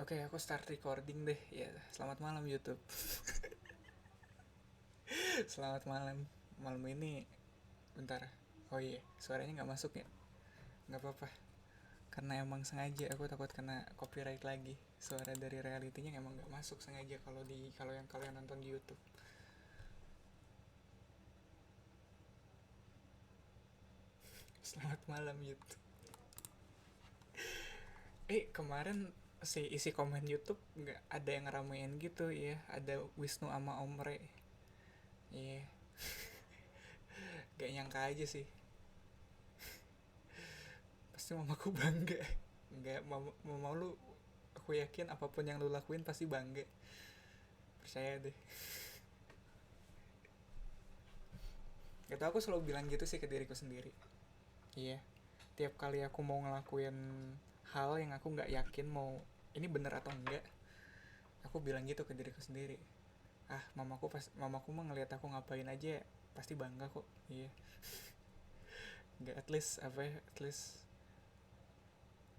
Oke, aku start recording deh. Ya, selamat malam YouTube. Selamat malam. Malam ini, bentar. Oh iya, suaranya nggak masuk ya? Nggak apa-apa. Karena emang sengaja. Aku takut kena copyright lagi. Suara dari realitinya emang nggak masuk sengaja kalau yang nonton di YouTube. Selamat malam YouTube. Kemarin isi komen YouTube nggak ada yang ngeramein gitu ya. Ada Wisnu sama Omre. Iya, gak nyangka aja sih. Pasti mamaku bangga. Nggak, mama lu, aku yakin apapun yang lu lakuin pasti bangga. Percaya deh. Gitu aku selalu bilang gitu sih ke diriku sendiri. Iya, tiap kali aku mau ngelakuin hal yang aku nggak yakin mau ini bener atau enggak, aku bilang gitu ke diriku sendiri. Mamaku mah ngelihat aku ngapain aja pasti bangga kok. Iya, nggak, at least apa ya, at least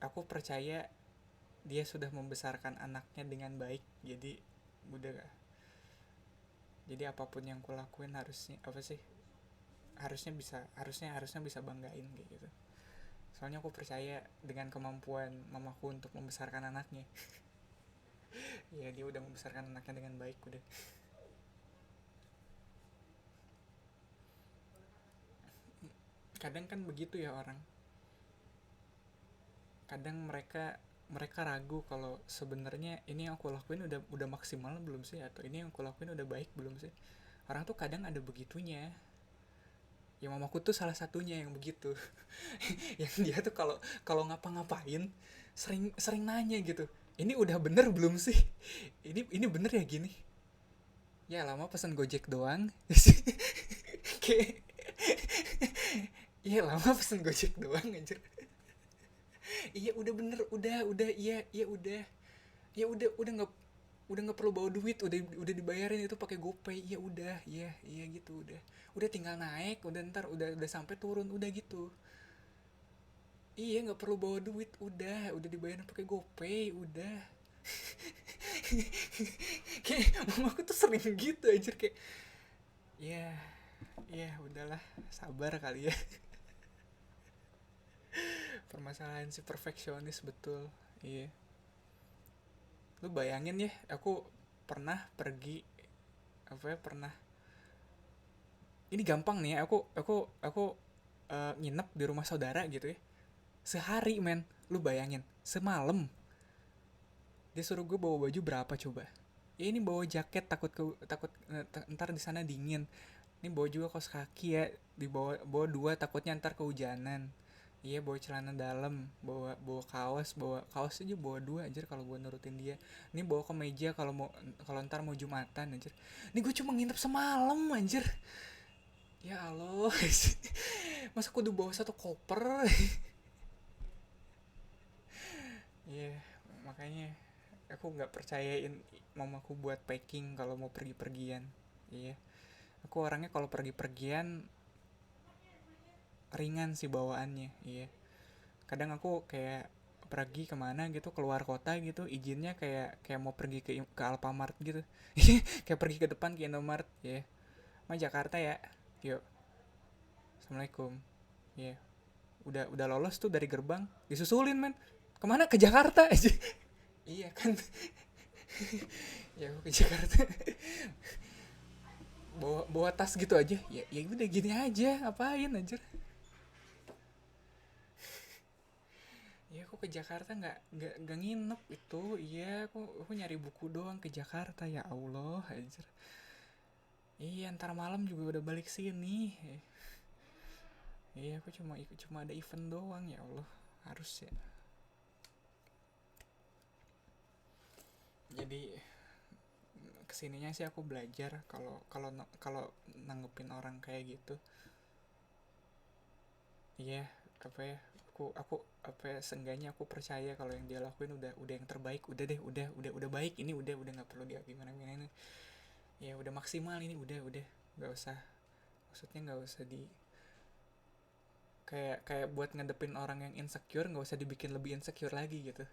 aku percaya dia sudah membesarkan anaknya dengan baik. Jadi udah, jadi apapun yang aku lakuin harusnya apa sih, harusnya bisa banggain kayak gitu. Soalnya aku percaya dengan kemampuan mamaku untuk membesarkan anaknya. Ya, dia udah membesarkan anaknya dengan baik udah. Kadang kan begitu ya orang. Kadang mereka mereka ragu kalau sebenarnya ini yang aku lakuin udah maksimal belum sih, atau ini yang aku lakuin udah baik belum sih. Orang tuh kadang ada begitunya. Ya mamaku tuh salah satunya yang begitu. Yang dia tuh kalau kalau ngapa-ngapain sering sering nanya gitu. Ini udah bener belum sih? Ini bener ya gini? Ya lama pesan Gojek doang. Kayak, iya lama pesen Gojek doang anjir. Iya udah bener, udah, iya iya udah, ya udah nggak perlu bawa duit, udah dibayarin itu pakai GoPay. Ya udah, iya iya gitu udah tinggal naik, udah ntar udah sampai turun udah gitu. Iya nggak perlu bawa duit, udah dibayarin pakai GoPay udah. Kayak mamaku tuh sering gitu anjir, kayak ya ya udahlah, sabar kali ya. Permasalahan si perfeksionis betul. Iya, lu bayangin ya, aku pernah pergi apa ya, pernah, ini gampang nih ya, aku nginep di rumah saudara gitu ya, sehari men. Lu bayangin, semalam dia suruh gue bawa baju berapa coba. Ya ini bawa jaket, takut ntar di sana dingin. Ini bawa juga kaos kaki ya, dibawa bawa dua takutnya ntar kehujanan. Iya, bawa celana dalam, bawa bawa kaos aja bawa dua anjir kalau gue nurutin dia. Ini bawa kemeja kalau ntar mau Jumatan anjir. Ini gue cuma nginep semalam anjir. Ya Allah. Masa kudu bawa satu koper. Iya, yeah, makanya aku nggak percayain mamaku buat packing kalau mau pergi-pergian. Iya, yeah. Aku orangnya kalau pergi-pergian ringan sih bawaannya. Iya, yeah. Kadang aku kayak pergi kemana gitu, keluar kota gitu, izinnya kayak kayak mau pergi ke Alfamart gitu. Kayak pergi ke depan ke Indomaret. Ya, yeah. Mah Jakarta ya, yuk, assalamualaikum. Ya, yeah. Udah lolos tuh dari gerbang, disusulin men, kemana, ke Jakarta aja. Iya kan. Ya aku ke Jakarta bawa bawa tas gitu aja. Ya ya udah gini aja, ngapain anjir. Ya aku ke Jakarta nggak nginep itu. Iya, aku nyari buku doang ke Jakarta. Ya Allah anjir. Iya, ntar malam juga udah balik sini. Iya, aku cuma ada event doang. Ya Allah, harus ya. Jadi kesininya sih aku belajar kalau kalau kalau nanggepin orang kayak gitu. Iya, apa ya, aku apa ya, seenggaknya aku percaya kalau yang dia lakuin udah yang terbaik. Udah deh, udah baik ini, udah nggak perlu dia gimana gimana ini. Ya udah maksimal ini, udah nggak usah, maksudnya nggak usah di, kayak kayak buat ngedepin orang yang insecure, nggak usah dibikin lebih insecure lagi gitu.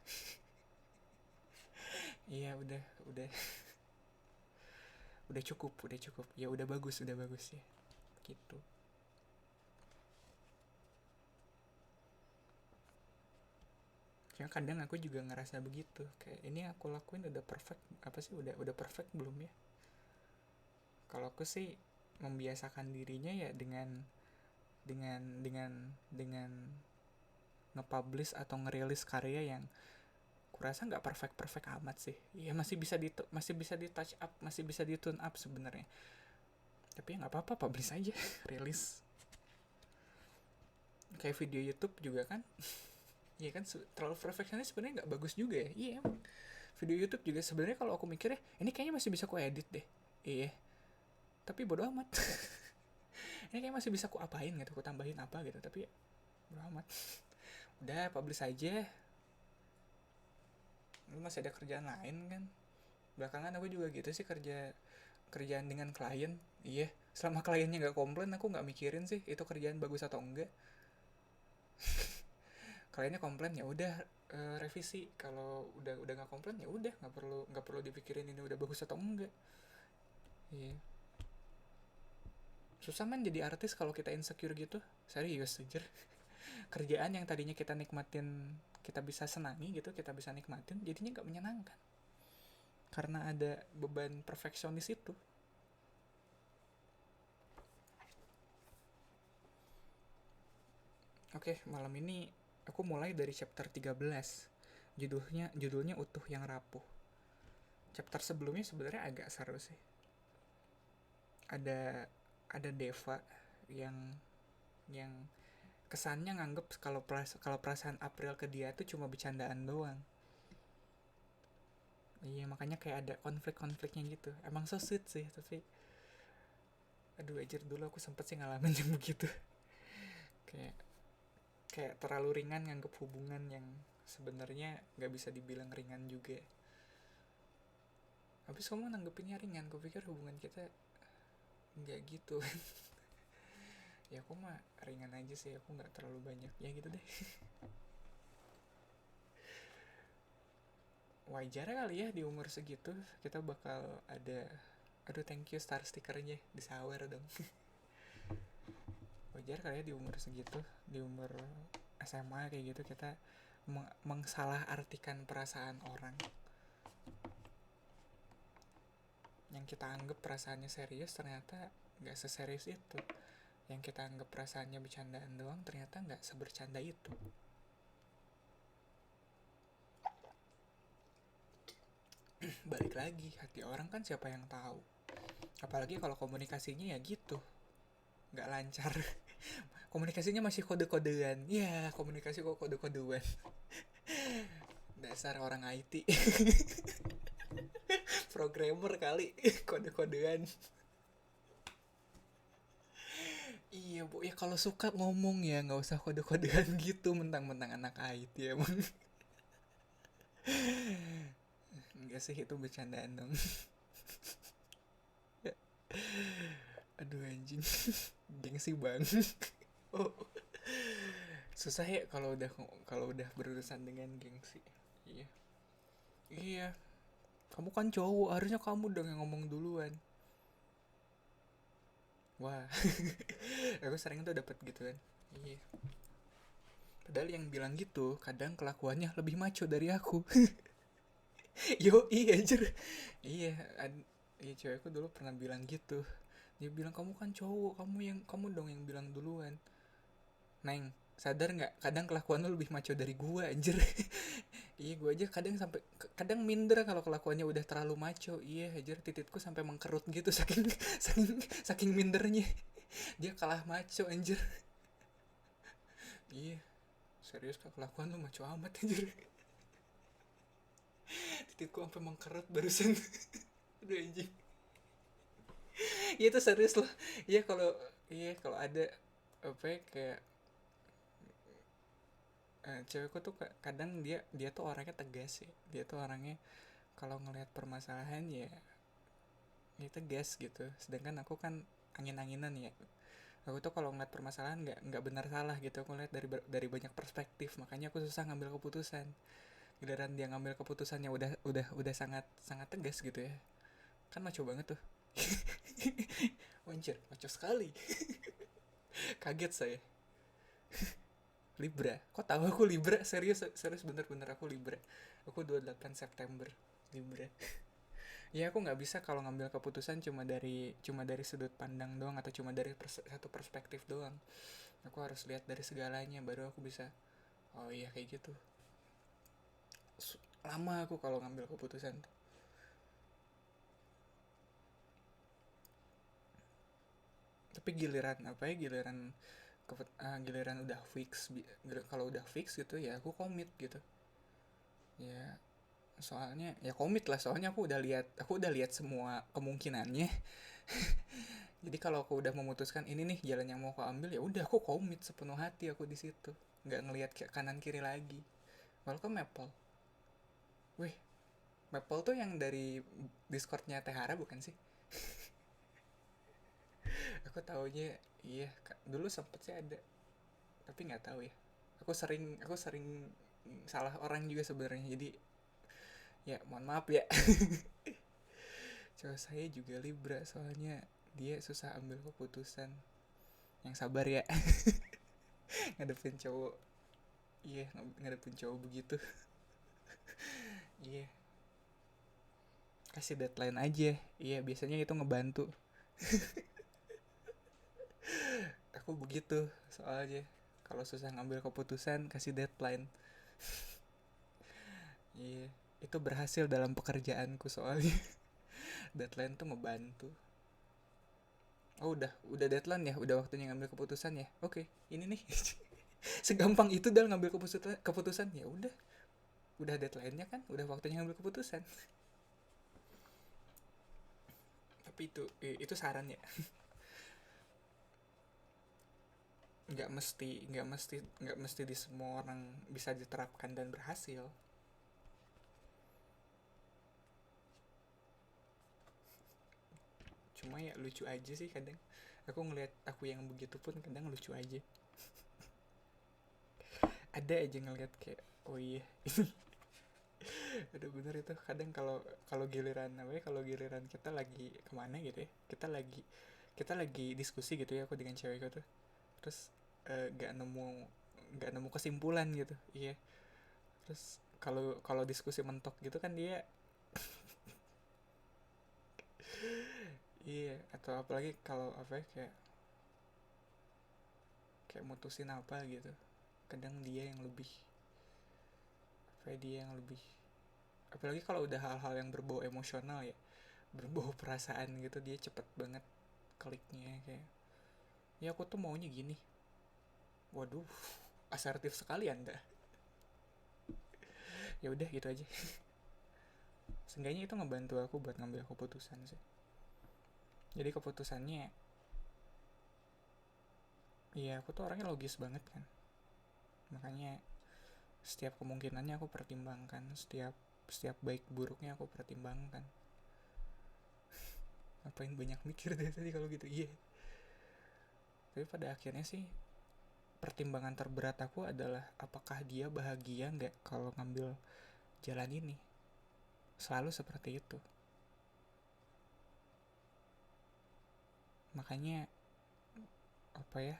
Iya, udah udah cukup, ya udah bagus ya gitu. Ya kadang aku juga ngerasa begitu, kayak ini aku lakuin udah perfect apa sih, udah perfect belum ya. Kalau aku sih membiasakan dirinya ya dengan nge-publish atau ngerilis karya yang kurasa nggak perfect amat sih. Ya masih bisa di touch up, masih bisa di tune up sebenarnya. Tapi ya nggak apa-apa, publish aja, rilis. Kayak video YouTube juga kan, iya kan terlalu perfectionist sebenarnya nggak bagus juga ya. Iya, video YouTube juga sebenarnya kalau aku mikirnya ini kayaknya masih bisa aku edit deh. Iya, tapi bodo amat. Ini kayaknya masih bisa aku apain gitu, aku tambahin apa gitu, tapi ya, bodo amat. Udah publish aja. Lu masih ada kerjaan lain kan. Belakangan aku juga gitu sih, kerjaan dengan klien. Iya, selama kliennya nggak komplain aku nggak mikirin sih itu kerjaan bagus atau enggak. Kliennya komplain ya udah, revisi. Kalau udah nggak komplain ya udah, nggak perlu dipikirin ini udah bagus atau enggak. Iya, susah man jadi artis kalau kita insecure gitu, serius aja. Kerjaan yang tadinya kita nikmatin, kita bisa senangi gitu, kita bisa nikmatin, jadinya nggak menyenangkan karena ada beban perfeksionis itu. Oke, malam ini aku mulai dari chapter 13. Judulnya Utuh yang Rapuh. Chapter sebelumnya sebenarnya agak seru sih. Ada Deva yang yang kesannya nganggep kalau perasaan April ke dia itu cuma bercandaan doang. Iya, makanya kayak ada konflik-konfliknya gitu. Emang so sweet sih, tapi aduh ajar, dulu aku sempet sih ngalamin yang begitu. Kayak kayak terlalu ringan nganggep hubungan yang sebenarnya nggak bisa dibilang ringan juga. Habis kamu nanggepinnya ringan, aku pikir hubungan kita nggak gitu. Ya aku mah ringan aja sih, aku nggak terlalu banyak ya gitu deh. Wajar kali ya di umur segitu kita bakal ada, aduh thank you star stickernya disawer dong. Wajar kali ya di umur segitu, di umur SMA kayak gitu kita mengsalah artikan perasaan orang. Yang kita anggap perasaannya serius ternyata nggak seserius itu. Yang kita anggap perasaannya bercandaan doang ternyata nggak sebercanda itu. Balik lagi, hati orang kan siapa yang tahu. Apalagi kalau komunikasinya ya gitu, nggak lancar. Komunikasinya masih kode-kodean. Ya, komunikasi kok kode-kodean. Dasar orang IT. Programmer kali, kode-kodean. Iya bu, ya kalau suka ngomong ya nggak usah kode-kodean gitu, mentang-mentang anak IT emang. Enggak sih, itu bercandaan dong. Aduh anjing, gengsi bang. Oh, susah ya kalau udah berurusan dengan gengsi. Iya, iya. Kamu kan cowok, harusnya kamu dong yang ngomong duluan. Wah, aku sering tuh dapet gitu kan. Iya. Padahal yang bilang gitu kadang kelakuannya lebih maco dari aku. Yo iya anjir. Iya, iya cewekku dulu pernah bilang gitu. Dia bilang kamu kan cowok, kamu dong yang bilang duluan. Neng, sadar nggak? Kadang kelakuan lu lebih maco dari gua anjir. Iya, gua aja kadang minder kalau kelakuannya udah terlalu maco. Iya anjir, titikku sampai mengkerut gitu saking saking mindernya. Dia kalah maco anjir. Iya, serius kelakuan lu maco amat anjir. Titikku sampai mengkerut barusan. Aduh anjing. Iya itu serius loh. Iya kalau ada apa ya, kayak cewekku tuh kadang dia tuh orangnya tegas ya. Dia tuh orangnya kalau ngelihat permasalahan ya tegas gitu. Sedangkan aku kan angin-anginan ya. Aku tuh kalau ngeliat permasalahan nggak benar salah gitu. Aku lihat dari banyak perspektif. Makanya aku susah ngambil keputusan. giliran dia ngambil keputusannya udah sangat sangat tegas gitu ya, kan maco banget tuh. Wajar, maco sekali. Kaget saya. Libra, kok tahu aku Libra? Serius serius, bener-bener aku Libra. Aku 28 September Libra. Ya aku nggak bisa kalau ngambil keputusan cuma dari sudut pandang doang, atau cuma dari satu perspektif doang. Aku harus lihat dari segalanya baru aku bisa, oh iya kayak gitu. Lama aku kalau ngambil keputusan. Tapi giliran apa ya, giliran udah fix, kalau udah fix gitu ya aku komit gitu ya. Soalnya ya komit lah, soalnya aku udah lihat semua kemungkinannya. Jadi kalau aku udah memutuskan ini nih jalan yang mau aku ambil, ya udah aku komit sepenuh hati aku di situ, nggak ngelihat kanan kiri lagi. Welcome Maple. Wih, Maple tuh yang dari Discordnya Tehara bukan sih? Aku taunya iya, dulu sempet sih ada, tapi nggak tahu ya. Aku sering salah orang juga sebenarnya, jadi ya mohon maaf ya. Cowok saya juga Libra, soalnya dia susah ambil keputusan. Yang sabar ya. Ngadepin cowok, iya, ngadepin cowok begitu. Iya, kasih deadline aja. Iya, biasanya itu ngebantu. Aku begitu soalnya, kalau susah ngambil keputusan kasih deadline. Iya, itu berhasil dalam pekerjaanku soalnya. Deadline tuh ngebantu. Oh udah deadline ya, udah waktunya ngambil keputusan ya. Oke, ini nih. Segampang itu dalam ngambil keputusan ya udah deadline-nya kan, udah waktunya ngambil keputusan. Tapi itu saran ya. Nggak mesti di semua orang bisa diterapkan dan berhasil. Cuma ya lucu aja sih kadang. Aku ngelihat aku yang begitu pun kadang lucu aja. Ada aja ngelihat kayak, oh iya. Ada bener itu kadang, kalau kalau giliran apa ya, kalau giliran kita lagi kemana gitu ya, kita lagi diskusi gitu ya, aku dengan cewekku tuh, terus gak nemu kesimpulan gitu. Iya, terus kalau kalau diskusi mentok gitu kan dia. Iya, atau apalagi kalau apa ya, kayak kayak mutusin apa gitu, kadang dia yang lebih, apa ya, dia yang lebih, apalagi kalau udah hal-hal yang berbau emosional ya, berbau perasaan gitu, dia cepet banget kliknya kayak, ya aku tuh maunya gini. Waduh, asertif sekali anda. Ya udah gitu aja. Seenggaknya itu ngebantu aku buat ngambil keputusan sih. Jadi keputusannya, iya aku tuh orangnya logis banget kan, makanya setiap kemungkinannya aku pertimbangkan, setiap baik buruknya aku pertimbangkan. Ngapain banyak mikir dari tadi kalau gitu. Iya, tapi pada akhirnya sih pertimbangan terberat aku adalah apakah dia bahagia nggak kalau ngambil jalan ini. Selalu seperti itu. Makanya apa ya,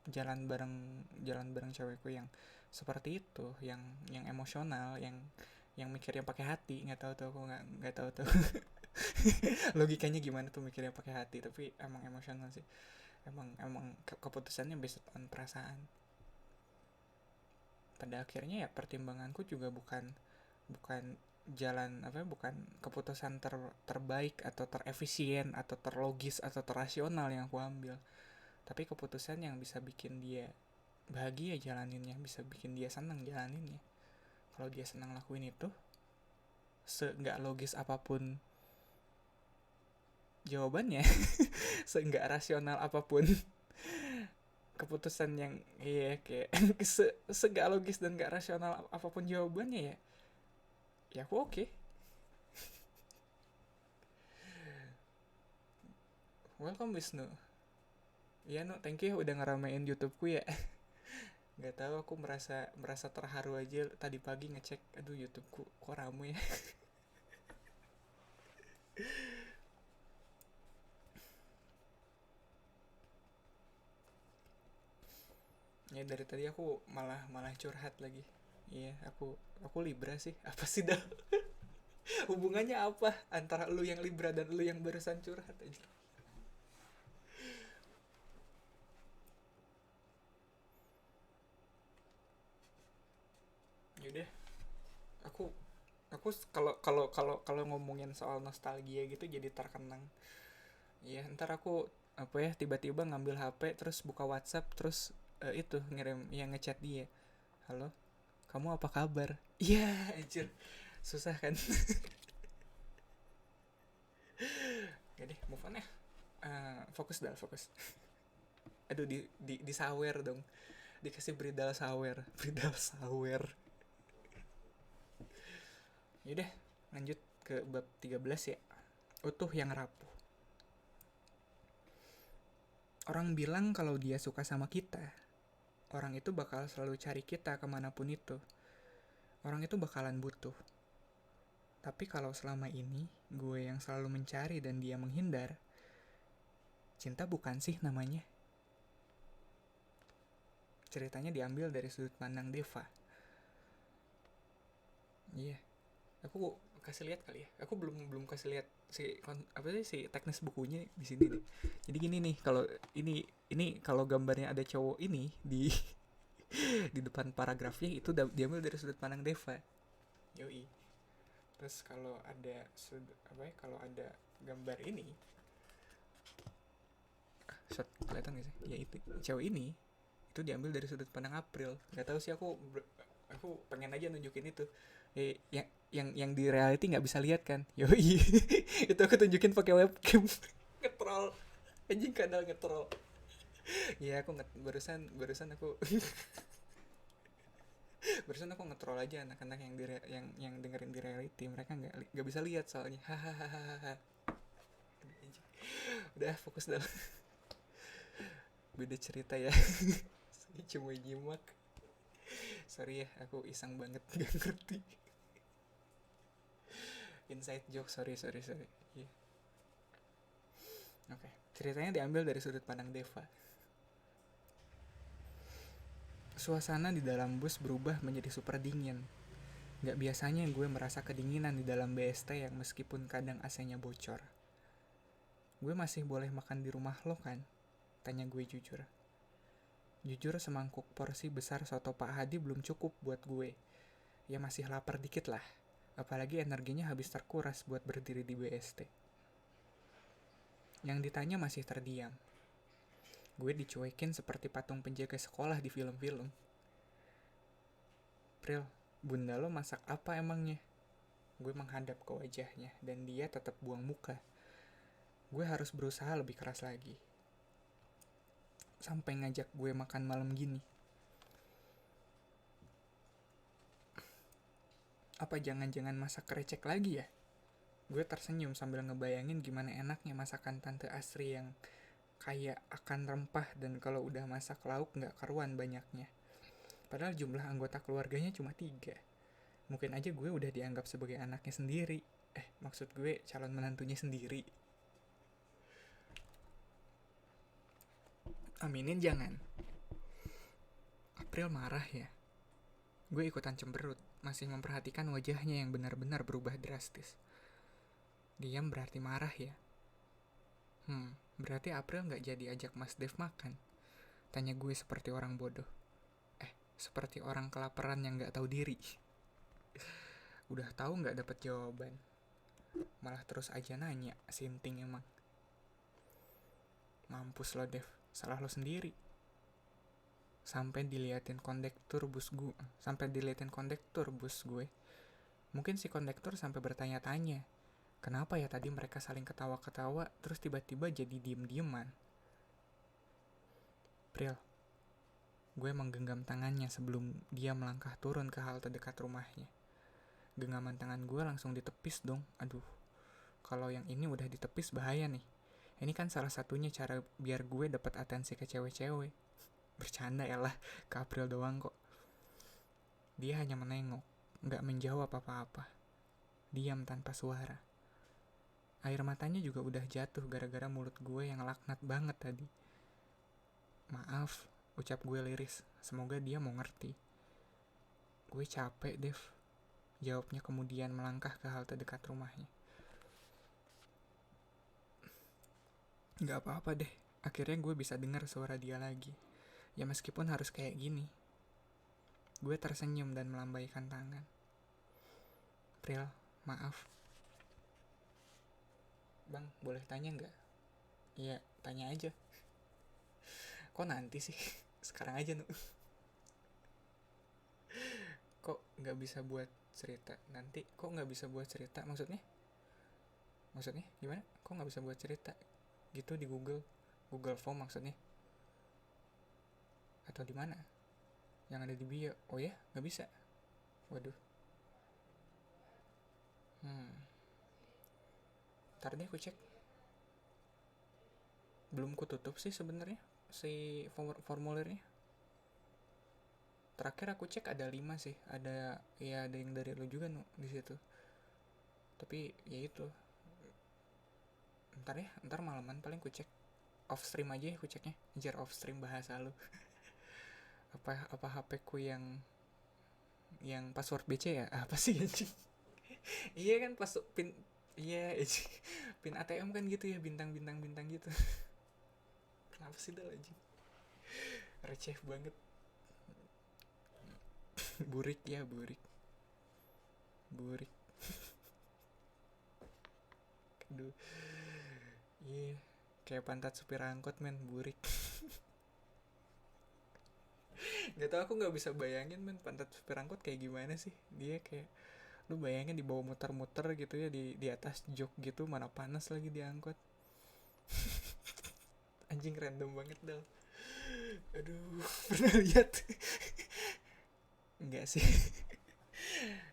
jalan bareng cewekku yang seperti itu, yang emosional, yang mikirnya pakai hati. Nggak tahu tuh, aku nggak tahu tuh. Logikanya gimana tuh mikirnya pakai hati, tapi emang emosional sih. Emang keputusannya based on perasaan. Pada akhirnya ya pertimbanganku juga bukan bukan jalan apa, bukan keputusan terbaik atau terefisien atau terlogis atau terrasional yang aku ambil, tapi keputusan yang bisa bikin dia bahagia jalaninnya, bisa bikin dia senang jalaninnya. Kalau dia senang lakuin itu, seenggak logis apapun jawabannya, seenggak rasional apapun keputusan yang, iya kayak, seenggak logis dan gak rasional apapun jawabannya, ya aku oke. Welcome Wisnu. Iya, no, thank you udah ngeramein YouTubeku ya. Nggak tahu, aku merasa merasa terharu aja tadi pagi ngecek, aduh YouTubeku kok rame ya. Ya dari tadi aku malah malah curhat lagi. Iya, aku Libra sih. Apa sih dah? Hubungannya apa antara lu yang Libra dan lu yang barusan curhat aja? Yaudah, aku aku kalau kalau kalau kalau ngomongin soal nostalgia gitu jadi terkenang. Iya, ntar aku apa ya tiba-tiba ngambil HP terus buka WhatsApp terus itu ngirim yang ngechat dia. Halo, kamu apa kabar? Iya, anjir. Susah kan? Gak deh, move on ya. Fokus dah, fokus. Aduh, di sawer dong. Dikasih bridal sawer. Bridal sawer. Yaudah, lanjut ke bab 13 ya. Utuh yang rapuh. Orang bilang kalau dia suka sama kita, orang itu bakal selalu cari kita kemanapun itu. Orang itu bakalan butuh. Tapi kalau selama ini gue yang selalu mencari dan dia menghindar, cinta bukan sih namanya. Ceritanya diambil dari sudut pandang Deva. Iya, yeah. Aku kasih lihat kali ya. Aku belum belum kasih lihat apa sih si teknis bukunya di sini deh. Jadi gini nih, kalau ini kalau gambarnya ada cowok ini di di depan paragrafnya itu diambil dari sudut pandang Deva. Yoi. Terus kalau ada sudut apa ya? Kalau ada gambar ini, shot kelihatan gak sih? Ya itu cowok ini itu diambil dari sudut pandang April. Gak tahu sih, aku pengen aja nunjukin itu. Yang di reality nggak bisa lihat kan? Yoi. Itu aku tunjukin pakai webcam. Ngetrol. Anjing kadal ngetrol. Ya aku barusan barusan aku barusan aku ngetrol aja anak-anak yang dengerin di reality, mereka nggak bisa lihat soalnya. Hahaha. Udah fokus dalam beda cerita ya. Cuma nyimak. Sorry ya, aku iseng banget gak ngerti. Inside joke, sorry. Yeah. Oke, ceritanya diambil dari sudut pandang Deva. Suasana di dalam bus berubah menjadi super dingin. Gak biasanya gue merasa kedinginan di dalam BST yang meskipun kadang AC-nya bocor. Gue masih boleh makan di rumah lo kan? Tanya gue jujur. Jujur semangkuk porsi besar soto Pak Hadi belum cukup buat gue. Ya masih lapar dikit lah. Apalagi energinya habis terkuras buat berdiri di BST. Yang ditanya masih terdiam. Gue dicuekin seperti patung penjaga sekolah di film-film. Pril, bunda lo masak apa emangnya? Gue menghadap ke wajahnya dan dia tetap buang muka. Gue harus berusaha lebih keras lagi. Sampai ngajak gue makan malam gini. Apa jangan-jangan masak kerecek lagi ya? Gue tersenyum sambil ngebayangin gimana enaknya masakan Tante Asri yang kaya akan rempah dan kalau udah masak lauk gak karuan banyaknya. Padahal jumlah anggota keluarganya cuma 3. Mungkin aja gue udah dianggap sebagai anaknya sendiri. Maksud gue calon menantunya sendiri. Aminin jangan. April marah ya. Gue ikutan cemberut, masih memperhatikan wajahnya yang benar-benar berubah drastis. Diam berarti marah ya. Berarti April gak jadi ajak Mas Dev makan? Tanya gue seperti orang bodoh. Seperti orang kelaparan yang gak tahu diri. Udah tahu gak dapat jawaban. Malah terus aja nanya, sinting emang. Mampus lo Dev, salah lo sendiri. Sampai diliatin kondektur bus gue. Mungkin si kondektur sampai bertanya-tanya, kenapa ya tadi mereka saling ketawa-ketawa terus tiba-tiba jadi diem-dieman. Pril, gue menggenggam tangannya sebelum dia melangkah turun ke halte dekat rumahnya. Genggaman tangan gue langsung ditepis dong. Aduh, kalau yang ini udah ditepis bahaya nih. Ini kan salah satunya cara biar gue dapat atensi ke cewek-cewek. Bercanda ya lah, ke April doang kok. Dia hanya menengok, gak menjawab apa-apa. Diam tanpa suara. Air matanya juga udah jatuh gara-gara mulut gue yang laknat banget tadi. Maaf, ucap gue liris. Semoga dia mau ngerti. Gue capek, Dev. Jawabnya kemudian melangkah ke halte dekat rumahnya. Gak apa-apa deh. Akhirnya gue bisa dengar suara dia lagi. Ya meskipun harus kayak gini. Gue tersenyum dan melambaikan tangan. Pril, maaf. Bang, boleh tanya nggak? Iya, tanya aja. Kok nanti sih? Sekarang aja, Nuh. Kok nggak bisa buat cerita? Nanti kok nggak bisa buat cerita? Maksudnya gimana? Kok nggak bisa buat cerita? Gitu di Google Form maksudnya? Atau di mana? Yang ada di bio? Oh ya, nggak bisa. Waduh. Ntar deh aku cek. Belum ku tutup sih sebenarnya si formulirnya. Terakhir aku cek ada 5 sih. Ada yang dari lu juga di situ. Tapi ya itu. Ntar malaman paling ku cek. Off stream aja ya ku ceknya. Anjir, off stream bahasa lu. apa HP ku yang password BC ya? Apa sih anjing? Iya kan pas pin. Iya, pin ATM kan gitu ya, bintang gitu. Kenapa sih dah anjing? Receh banget. Burik. Aduh. Iya, kayak pantat supir angkot men, burik. Gak tau, aku nggak bisa bayangin men pantat supir angkot kayak gimana sih. Dia kayak, lu bayangin di bawah muter-muter gitu ya, di atas jok gitu, mana panas lagi di angkot. Anjing random banget dah. Aduh, pernah lihat? Enggak sih.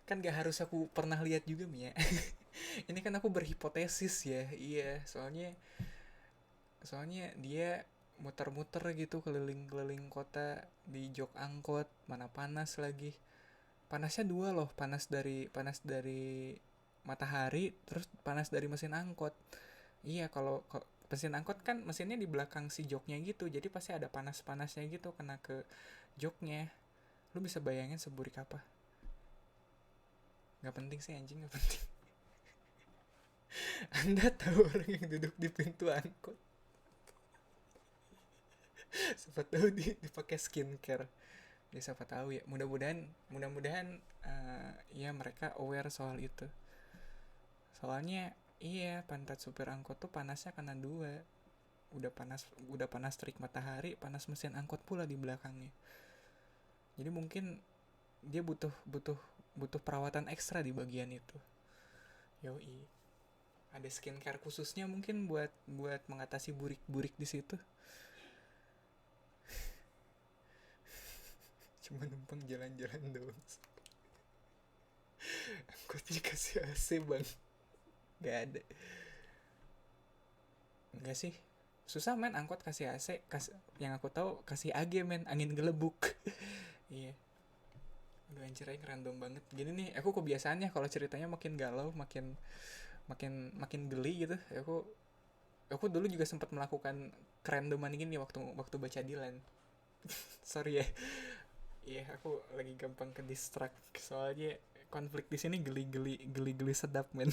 Kan gak harus aku pernah lihat juga, Mia. Ini kan aku berhipotesis ya. Iya, soalnya dia muter-muter gitu keliling-keliling kota di jok angkot, mana panas lagi. Panasnya dua loh, panas dari matahari, terus panas dari mesin angkot. Iya, kalau mesin angkot kan mesinnya di belakang si joknya gitu, jadi pasti ada panas-panasnya gitu kena ke joknya. Lu bisa bayangin seburik apa? Gak penting sih anjing, gak penting. Anda tahu orang yang duduk di pintu angkot? Siapa tahu dipakai skincare. Ya siapa tahu ya. Mudah-mudahan ya mereka aware soal itu. Soalnya iya, pantat supir angkot tuh panasnya karena dua. Udah panas terik matahari, panas mesin angkot pula di belakangnya. Jadi mungkin dia butuh butuh butuh perawatan ekstra di bagian itu. Yoi. Ada skincare khususnya mungkin buat mengatasi burik-burik di situ. Cuma numpang jalan-jalan doang. Angkotnya kasih AC bang. Gak ada. Enggak sih. Susah men angkot kasih AC. Yang aku tahu kasih AG men, angin gelebuk. Iya. Udah anjir aja random banget. Gini nih, aku kebiasaannya kalau ceritanya makin galau, makin geli gitu. Aku dulu juga sempat melakukan kerandoman gini waktu waktu baca Dylan. Sorry ya. Iya, aku lagi gampang ke distract soalnya konflik di sini geli-geli sedap men.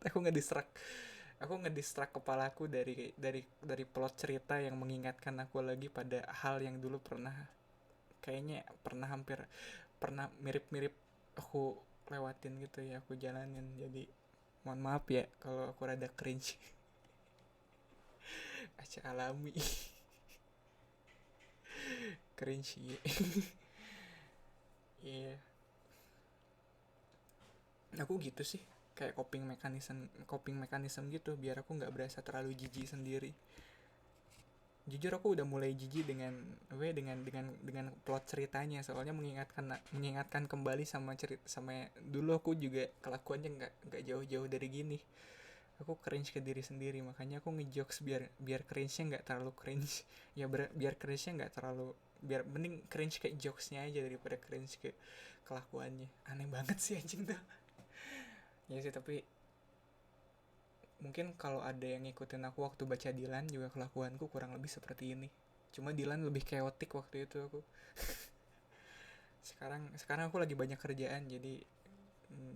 Aku ngedistract kepalaku dari plot cerita yang mengingatkan aku lagi pada hal yang dulu pernah mirip-mirip aku lewatin gitu ya, aku jalanin. Jadi mohon maaf ya kalau aku rada cringe. Acah alami. Cringe ya. Iya. Aku gitu sih, kayak coping mechanism gitu biar aku nggak berasa terlalu jijik sendiri. Jujur aku udah mulai jijik dengan plot ceritanya, soalnya mengingatkan kembali sama cerita, sama dulu aku juga kelakuannya nggak jauh-jauh dari gini. Aku cringe ke diri sendiri, makanya aku ngejokes biar biar cringe-nya nggak terlalu cringe. Ya biar cringe-nya nggak terlalu, biar mending cringe ke jokesnya aja daripada cringe ke kelakuannya. Aneh banget sih anjing tuh. Ya sih, tapi mungkin kalau ada yang ngikutin aku waktu baca Dilan juga kelakuanku kurang lebih seperti ini. Cuma Dilan lebih chaotic waktu itu aku. Sekarang aku lagi banyak kerjaan, jadi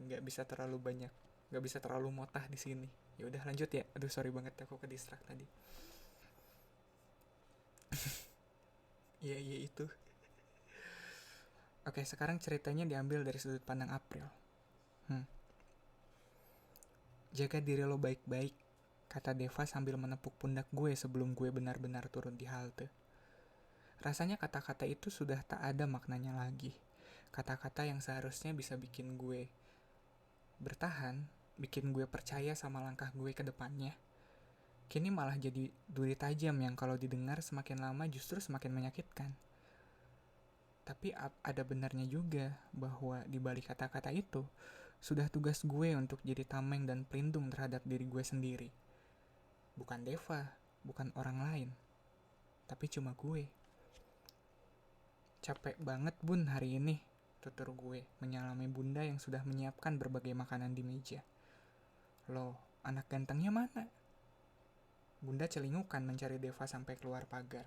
nggak bisa terlalu banyak, nggak bisa terlalu motah di sini. Ya udah lanjut ya. Aduh sorry banget aku ke distract tadi. Iya iya itu. Oke, sekarang ceritanya diambil dari sudut pandang April. Hmm. Jaga diri lo baik-baik, kata Deva sambil menepuk pundak gue sebelum gue benar-benar turun di halte. Rasanya kata-kata itu sudah tak ada maknanya lagi. Kata-kata yang seharusnya bisa bikin gue bertahan, bikin gue percaya sama langkah gue ke depannya. Kini malah jadi duri tajam yang kalau didengar semakin lama justru semakin menyakitkan. Tapi ada benarnya juga bahwa di balik kata-kata itu, sudah tugas gue untuk jadi tameng dan pelindung terhadap diri gue sendiri. Bukan Deva, bukan orang lain, tapi cuma gue. Capek banget bun hari ini, tutur gue menyalami bunda yang sudah menyiapkan berbagai makanan di meja. Loh, anak gantengnya mana? Bunda celingukan mencari Deva sampai keluar pagar.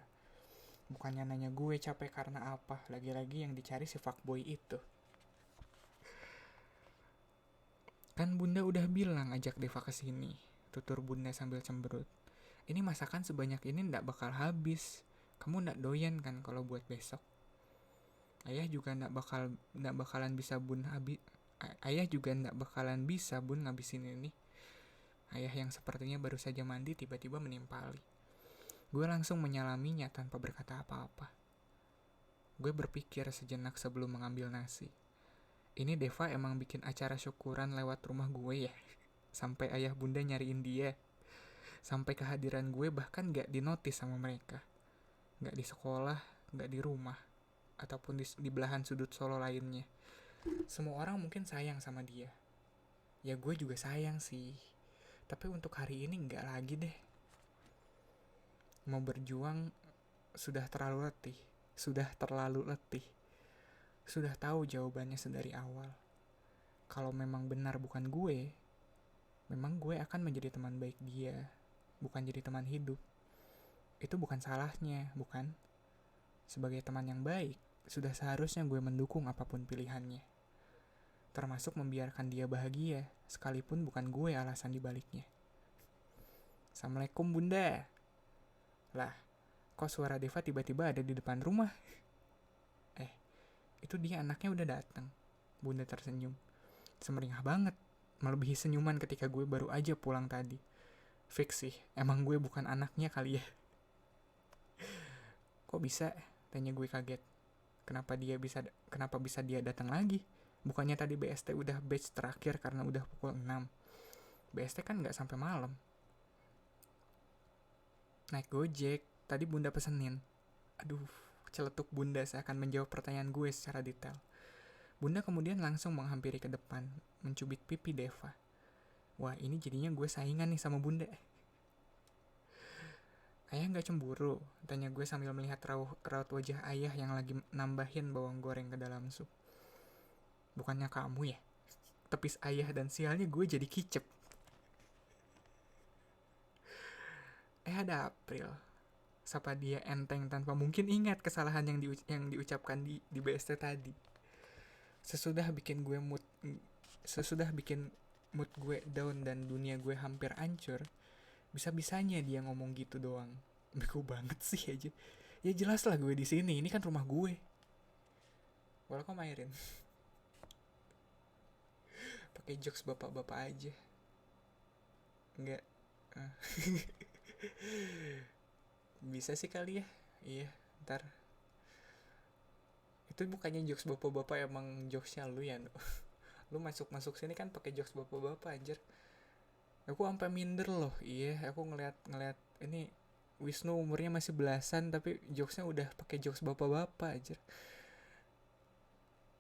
Bukannya nanya gue capek karena apa, lagi-lagi yang dicari si fuckboy itu. Kan bunda udah bilang ajak Deva kesini, tutur bunda sambil cemberut. Ini masakan sebanyak ini ndak bakal habis. Kamu ndak doyan kan kalau buat besok? Ayah juga ndak bakalan bisa bun habis. Ayah juga ndak bakalan bisa bun ngabisin ini. Ayah yang sepertinya baru saja mandi tiba-tiba menimpali. Gue langsung menyalaminya tanpa berkata apa-apa. Gue berpikir sejenak sebelum mengambil nasi. Ini Deva emang bikin acara syukuran lewat rumah gue ya? Sampai ayah bunda nyariin dia. Sampai kehadiran gue bahkan gak dinotis sama mereka. Gak di sekolah, gak di rumah, ataupun di belahan sudut Solo lainnya. Semua orang mungkin sayang sama dia. Ya gue juga sayang sih. Tapi untuk hari ini gak lagi deh. Mau berjuang sudah terlalu letih. Sudah terlalu letih. Sudah tahu jawabannya sedari awal. Kalau memang benar bukan gue, memang gue akan menjadi teman baik dia, bukan jadi teman hidup. Itu bukan salahnya, bukan? Sebagai teman yang baik, sudah seharusnya gue mendukung apapun pilihannya. Termasuk membiarkan dia bahagia, sekalipun bukan gue alasan dibaliknya. Assalamualaikum bunda. Lah, kok suara Deva tiba-tiba ada di depan rumah? Itu dia anaknya udah datang. Bunda tersenyum. Semeringah banget, melebihi senyuman ketika gue baru aja pulang tadi. Fix sih, emang gue bukan anaknya kali ya. Kok bisa? Tanya gue kaget. Kenapa bisa dia datang lagi? Bukannya tadi BST udah batch terakhir karena udah pukul 6. BST kan gak sampai malam. Naik Gojek, tadi bunda pesenin. Aduh, celetuk bunda seakan menjawab pertanyaan gue secara detail. Bunda kemudian langsung menghampiri ke depan, mencubit pipi Deva. Wah, ini jadinya gue saingan nih sama bunda. Ayah gak cemburu? Tanya gue sambil melihat raut wajah ayah yang lagi nambahin bawang goreng ke dalam sup. Bukannya kamu ya? Tepis ayah dan sialnya gue jadi kicep. Ada April. Sapa dia enteng tanpa mungkin ingat kesalahan yang diucapkan di BST tadi. Sesudah bikin mood gue down dan dunia gue hampir hancur, bisa-bisanya dia ngomong gitu doang. Bego banget sih aja. Ya jelas lah gue di sini, ini kan rumah gue. Welcome Airin. Pakai jokes bapak-bapak aja. Enggak. Bisa sih kali ya. Iya, ntar. Itu bukannya jokes bapak-bapak, emang jokesnya lu ya. Lu masuk sini kan pakai jokes bapak-bapak anjir. Aku sampai minder loh. Iya, aku ngeliat ini Wisnu umurnya masih belasan tapi jokesnya udah pakai jokes bapak-bapak anjir.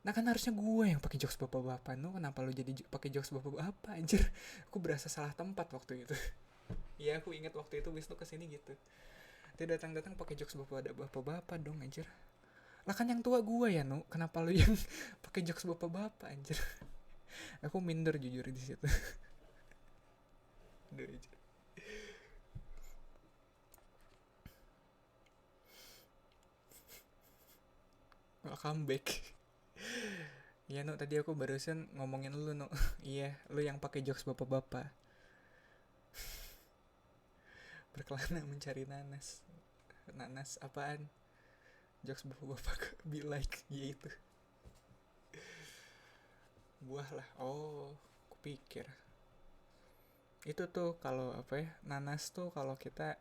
Nah kan harusnya gue yang pakai jokes bapak-bapak. Nu kenapa lu jadi pakai jokes bapak-bapak anjir? Aku berasa salah tempat waktu itu. Iya aku ingat waktu itu Wisnu kesini gitu. Dia datang-datang pakai jokes bapak-bapak dong anjir. Lah kan yang tua gue ya Nu. Kenapa lu yang pakai jokes bapak-bapak anjir? Aku minder jujur di situ. Aduh anjir. Welcome back. Iya Nu, tadi aku barusan ngomongin lu Nu. Iya, lu yang pakai jokes bapak-bapak. Berkelana mencari nanas. Nanas apaan? Jokes bapak-bapak be like, yaitu buah lah. Oh, aku pikir itu tuh kalau apa ya, nanas tuh kalau kita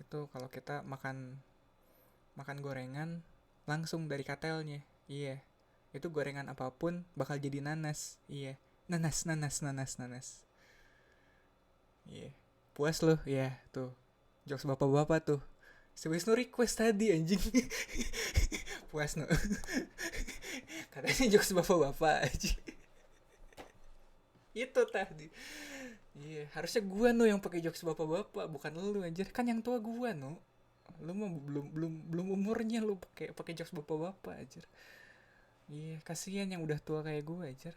itu kalau kita makan makan gorengan langsung dari katelnya. Iya, itu gorengan apapun bakal jadi nanas. Iya, nanas nanas nanas nanas. Iya, puas loh ya tuh jokes bapak-bapak tuh. Si Wisnu request tadi anjing. Puas no. Katanya jokes bapak-bapak aja. Itu tadi. Iya, harusnya gua no yang pakai jokes bapak-bapak, bukan lu anjir. Kan yang tua gua no. Lu mah belum umurnya lu pakai jokes bapak-bapak anjir. Iya, kasihan yang udah tua kayak gua anjir.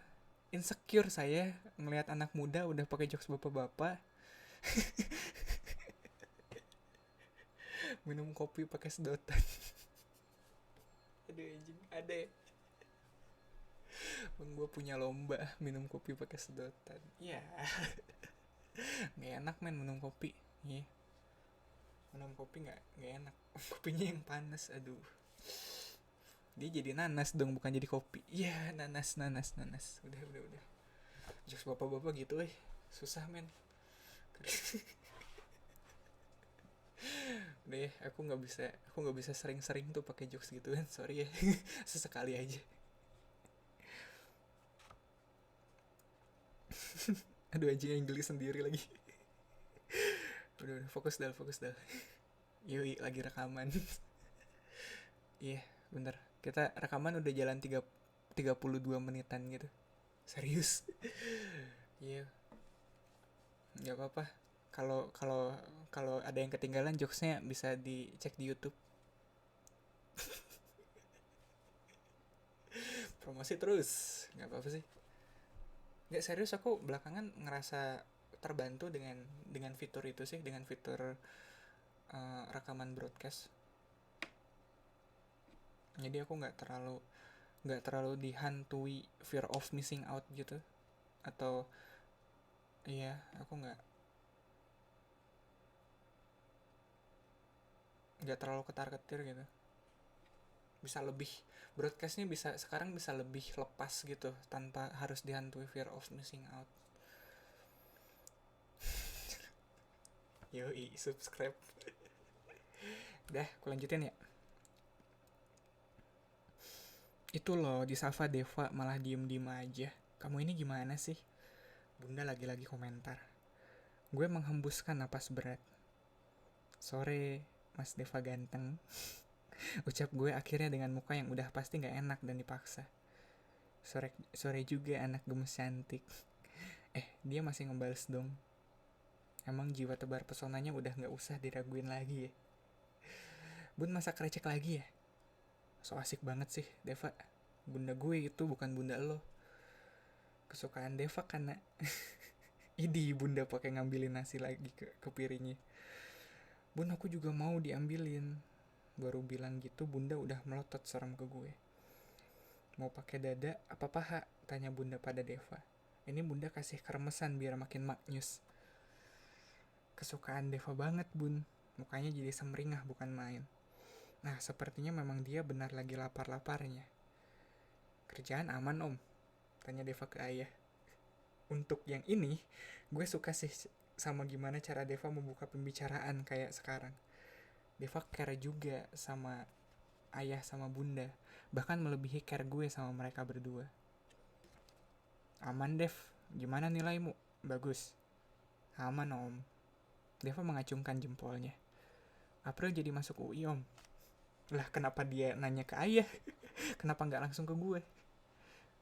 Insecure saya ngelihat anak muda udah pakai jokes bapak-bapak. Minum kopi pakai sedotan. Aduh anjing, ada ya. Bang gue punya lomba minum kopi pakai sedotan. Ya, nggak enak men minum kopi. Iya, minum kopi nggak enak. Kopinya yang panas, aduh. Dia jadi nanas dong, bukan jadi kopi. Iya, nanas nanas nanas. Udah. Jokes bapak-bapak gitu, susah men. Udah ya, aku nggak bisa sering-sering tuh pakai jokes gitu kan. Sorry ya, sesekali aja. Aduh anjing yang geli sendiri lagi. Udah fokus dah. Yoi lagi rekaman. Iya, bentar. Kita rekaman udah jalan 32 menitan gitu. Serius. Iya, nggak apa-apa. Kalau kalau kalau ada yang ketinggalan jokesnya bisa dicek di YouTube. Promosi terus, nggak apa-apa sih. Nggak serius, aku belakangan ngerasa terbantu dengan fitur itu sih, dengan fitur rekaman broadcast. Jadi aku nggak terlalu dihantui fear of missing out gitu. Atau iya, aku nggak terlalu ketar-ketir gitu. Bisa lebih broadcastnya sekarang bisa lebih lepas gitu tanpa harus dihantui fear of missing out. Yoi, subscribe. Udah, aku lanjutin ya. Itu loh, di Safa Deva malah diem-diem aja. Kamu ini gimana sih? Bunda lagi-lagi komentar. Gue menghembuskan napas berat. Sore, Mas Deva ganteng. Ucap gue akhirnya dengan muka yang udah pasti gak enak dan dipaksa. Sore juga anak gemes cantik. Dia masih ngebales dong. Emang jiwa tebar pesonanya udah gak usah diraguin lagi ya. Bun masak recek lagi ya? So asik banget sih, Deva. Bunda gue itu bukan bunda lo. Kesukaan Deva karena idi bunda pakai ngambilin nasi lagi ke piringnya. Bun aku juga mau diambilin. Baru bilang gitu bunda udah melotot serem ke gue. Mau pakai dada apa paha? Tanya bunda pada Deva. Ini bunda kasih kremesan biar makin maknyus. Kesukaan Deva banget bun. Mukanya jadi semringah bukan main. Nah sepertinya memang dia benar lagi lapar-laparnya. Kerjaan aman om? Tanya Deva ke ayah. Untuk yang ini, gue suka sih sama gimana cara Deva membuka pembicaraan kayak sekarang. Deva care juga sama ayah sama bunda. Bahkan melebihi care gue sama mereka berdua. Aman Dev, gimana nilaimu? Bagus. Aman om. Deva mengacungkan jempolnya. April jadi masuk UI om. Lah kenapa dia nanya ke ayah? Kenapa nggak langsung ke gue?